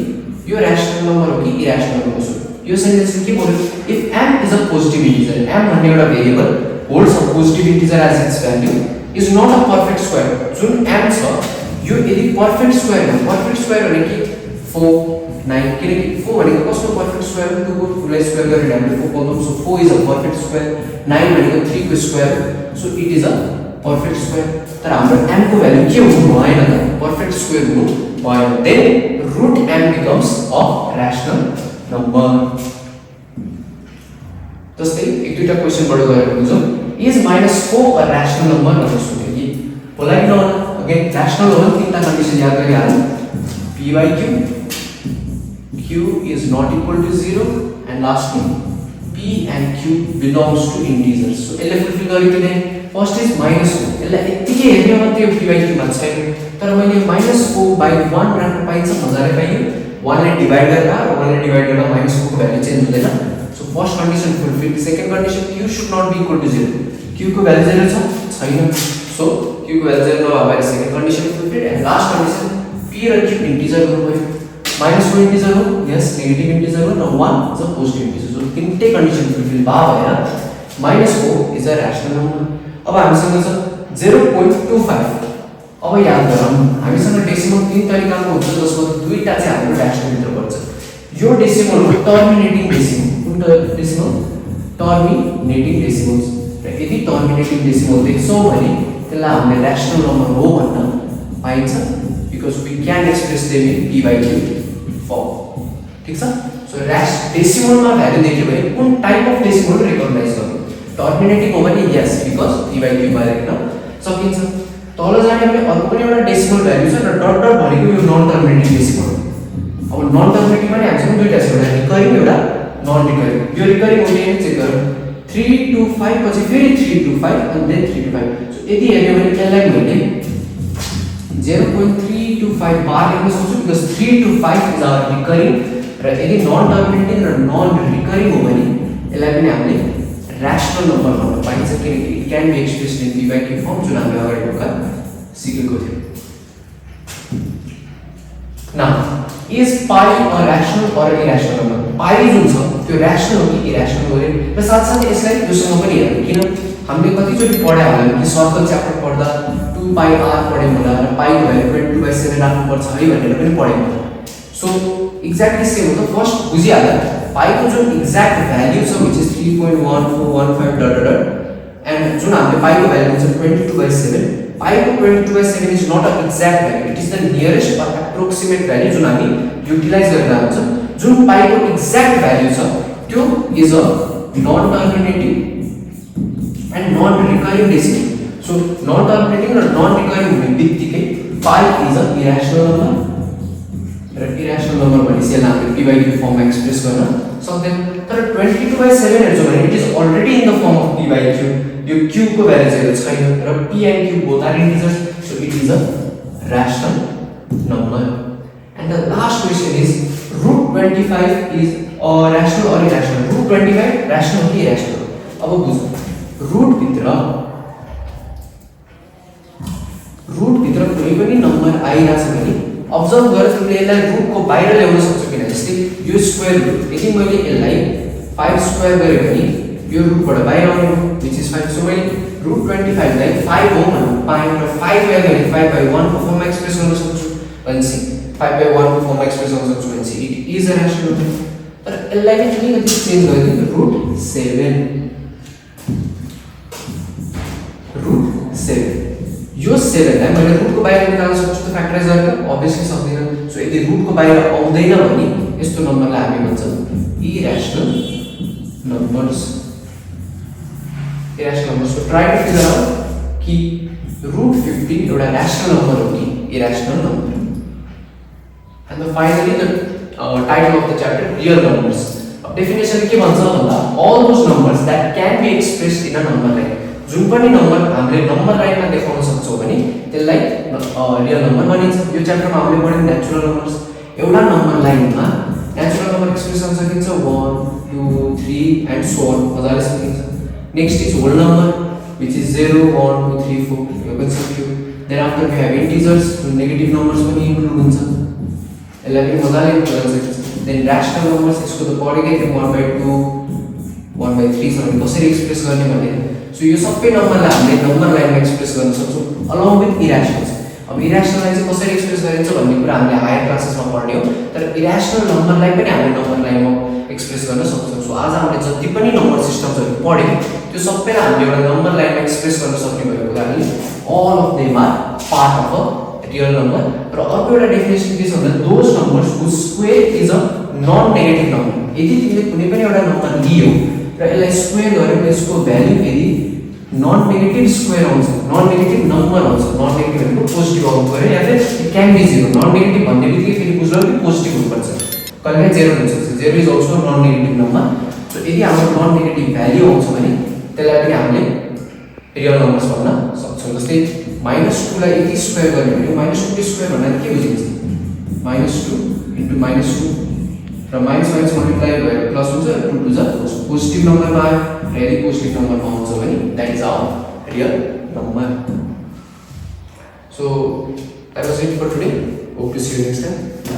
यो रेशनल नम्बर हो कि इरेशनल नम्बर हो। यो सेन्टेन्सले के बोल्यो if m is a positive integer, m भन्ने एउटा variable holds a positive integer as its value is not a perfect square. जुन m छ यो यदि पर्फेक्ट स्क्वायर हो, पर्फेक्ट स्क्वायर भनेको 4 9 किनकि 4 भनेको कसको पर्फेक्ट स्क्वायर हो, 2 को फुल स्क्वायर गरेर हामीले 4 पाउँछौँ। So 4 is a perfect square. 9 भनेको 3 को square, so it is a perfect square. तर हाम्रो m को भ्यालु के हुनु भएन त, पर्फेक्ट स्क्वायर हुनु भएन। Then root m becomes a rational number. जस्तै एक दुईटा क्वेशनबाट गएर बुझौँ। इज -4 अ रैशनल नम्बर भनेर सोध्यो कि होला कि नहोला। अगेन रैशनल हो भने तीनटा कन्डिसन याद गरिहालौँ। p by q, q is not equal to 0 and lastly p and q belongs to integers। so यसले फुलफिल गर्यो कि नहीं। फर्स्ट इज -4, यसलाई यतिकै हेर्ने मात्रै p by q मा छैन, तर मैले -4/1 राख्न पाइन्छ, मजाले पाइयो। 1 ले डिवाइड गर्दा र 1 ले डिवाइड गर्दा -4 को भ्यालु चेन्ज हुँदैन। So first condition fulfil. Second condition q should not be equal to 0, q को भ्यालु 0 छ छैन। सो q को भ्यालु 0 नभएर second condition fulfil. And last condition p र q इन्टिजर हुनु पर्यो। -4 इन्टिजर हो, यस नेगेटिभ इन्टिजर हो, र 1 is a positive integer. So तीनटै कन्डिसन फुलफिल भएर -4 इज अ रैशनल नम्बर। अब हामीसँग छ 0.25। अब याद गरौँ हामीसँग डेसिमल तीन तरिकाको हुन्छ, जसमा दुईटा चाहिँ हाम्रो रैशनल भित्र पर्छ। यो डेसिमल हो टर्मिनेटिङ डेसिमल। कुन डेसिमल? टर्मिनेटिङ डेसिमल्स। र यदि टर्मिनेटिङ डेसिमल देख्छौँ भने त्यसलाई हामीले रैशनल नम्बर हो भन्न पाइन्छ, because we can express them in p by q form. ठीक छ। सो डेसिमलमा भ्यालु देख्यो भने कुन टाइप अफ डेसिमल रिकग्नाइज गर्नु। टर्मिनेटिङ हो भने यस, बिकज p by q मा लेख्न सकिन्छ। तल जाने भने अर्को पनि एउटा डेसिमल भ्यालु छ र डट डट भनेको यो नन टर्मिनेटिङ डेसिमल हो। अब नन टर्मिनेटिङ भने हामीसँग दुईटा छ, एउटा रिकरिङ एउटा नन रिकरिङ। यो रिकरिङ हो कि चेक गरौँ। 3 to 5 पछि फेरि 3 to 5 and then 3 to 5। So यदि हेर्ने भने यसलाई मैले 0.325 बार लेख्न सक्छु, because 3 to 5 is our recurring. र यदि नन टर्मिनेटिङ र नन रिकरिङ हो भने यसलाई पनि हामीले रैशनल नम्बर भन्न पाइन्छ, किनकि it can be expressed in p by q form, जुन हामीले अगाडि भर्खर सिकेको थियो। Now is pi a rational or irrational number. Pi जुन छ त्यो रैशनल हो कि इरेशनल हो र साथसाथै यसलाई योसँग पनि हेरौँ, किन हामीले कतिचोटि पढाए होला कि सर्कल च्याप्टर पढ्दा 2πr पढ्यौँ होला र पाई को भ्यालु 22/7 राख्नुपर्छ है भनेर पनि पढ्यौँ होला। सो एक्ज्याक्टली सेम हो त। फर्स्ट बुझिहाल्दा पाई को जुन एक्ज्याक्ट भ्यालु छ which is 3.1415 dot dot and जुन हामीले पाई को भ्यालु हुन्छ 22/7। पाई को 22/7 is not a exact value, it is the nearest or approximate value जुन हामी युटिलाइज गरेर हुन्छ। जुन पाई को एक्ज्याक्ट भ्यालु छ त्यो is a non terminating and non recurring decimal. So non terminating र नन रिकरिङ हुने बित्तिकै pi is a irrational number. र इरेशनल नम्बर भनेपछि यसलाई हामीले p by q फर्ममा एक्सप्रेस गर्न सक्दैन। तर 22/7 हेर्छौँ भने it is already in the form of p by q। यो q को भ्यालु 0 छैन र p and q both are integers, so it is a rational number। And the last question is √25 is rational or irrational? √25 rational कि irrational? अब बुझौँ। रूट भित्र कुनै पनि नम्बर आइरहेछ भने अब्जर्भ गर, तिमीले यसलाई रूट को बाहिर ल्याउन सक्छौ किन। जस्तै यो स्क्वायर रूट, यदि मैले यसलाई 5 स्क्वायर गरे भने यो रूटबाट बाहिर आउने हो विच इज 5। सो मैले √25 लाई 5 हो भन्नु पाएँ र 5 लाई मैले 5/1 को फर्ममा एक्सप्रेस गर्न सक्छु भनेपछि 5/1 को फर्ममा एक्सप्रेस गर्न सक्छु भनेपछि it is a rational number. तर यसलाई पनि अलिकति चेन्ज गरिदिनु √7। यो 7 लाई मैले रूट को बाहिर निकाल्न सक्छु त फ्याक्टराइज गरेर? अभियसली सक्दिन। सो यदि रूट को बाहिर आउँदैन भने यस्तो नम्बरलाई हामी भन्छौँ irrational numbers. Irrational numbers. So try to figure out कि √15 एउटा रैशनल नम्बर हो कि irrational number. And finally the title of the chapter real numbers. अब डेफिनेसन के भन्छ भन्दा all those numbers that can be expressed in a number line. जुन पनि नम्बर हामीले नम्बर लाइनमा देखाउन सक्छौँ भने त्यसलाई रियल नम्बर भनिन्छ। यो च्याप्टरमा हामीले पढ्यौँ नेचुरल नम्बर्स। एउटा नम्बर लाइनमा नेचुरल नम्बर एक्सप्रेस गर्न सकिन्छ 1 2 3 एन्ड सो अन मजाले सकिन्छ। Next is whole number which is 0 1 2 3 4 यो पनि सक्यो। Then after we have integers negative numbers पनि इन्क्लुड हुन्छ, यसलाई पनि मजाले गर्न सकिन्छ। देन र्यासनल नम्बर्स यसको त पढेकै थियो 1/2 1/3 छ भने कसरी एक्सप्रेस गर्ने भन्ने। सो यो सबै नम्बरलाई हामीले नम्बर लाइनमा एक्सप्रेस गर्न सक्छौँ अलङ विथ इरेसनल्स। अब इरेसनललाई चाहिँ कसरी एक्सप्रेस गरिन्छ भन्ने कुरा हामीले हायर क्लासेसमा पढ्ने हो, तर इरेसनल नम्बरलाई पनि हामीले नम्बर लाइनमा एक्सप्रेस गर्न सक्छौँ। सो आज हामीले जति पनि नम्बर सिस्टम्सहरू पढ्यौँ त्यो सबैलाई हामीले एउटा नम्बर लाइनमा एक्सप्रेस गर्न सक्ने भएको कारणले all of them are part of a real number। र अर्को एउटा डेफिनेसन के छ भन्दा those numbers whose square is a non negative number. यदि तिमीले कुनै पनि एउटा नम्बर लियौ र यसलाई स्क्वायर गर्यो भने यसको भ्यालु यदि नन नेगेटिभ स्क्वायर आउँछ, नन नेगेटिभ नम्बर आउँछ, नन नेगेटिभ भनेको पोजिटिभ आउनु पर्यो या फिर it can be 0। Non negative भन्ने बित्तिकै फेरि बुझ्नु कि पोजिटिभ हुनुपर्छ, कहिलेकाहीँ 0 हुन्छ। 0 is also non negative number. So यदि हाम्रो नन नेगेटिभ भ्यालु आउँछ भने त्यसलाई पनि हामीले रियल नम्बर्स भन्न सक्छौँ। जस्तै -2 लाई यदि स्क्वायर गर्ने भने -2 को स्क्वायर भन्दा के बुझिन्छ, -2 * -2 र माइनस मल्टिप्लाई भएर प्लस हुन्छ, 2 टु ज पोजिटिभ नम्बरमा आयो र यदि पोजिटिभ नम्बरमा आउँछ भने that is our real number. So that was it for today, hope to see you next time.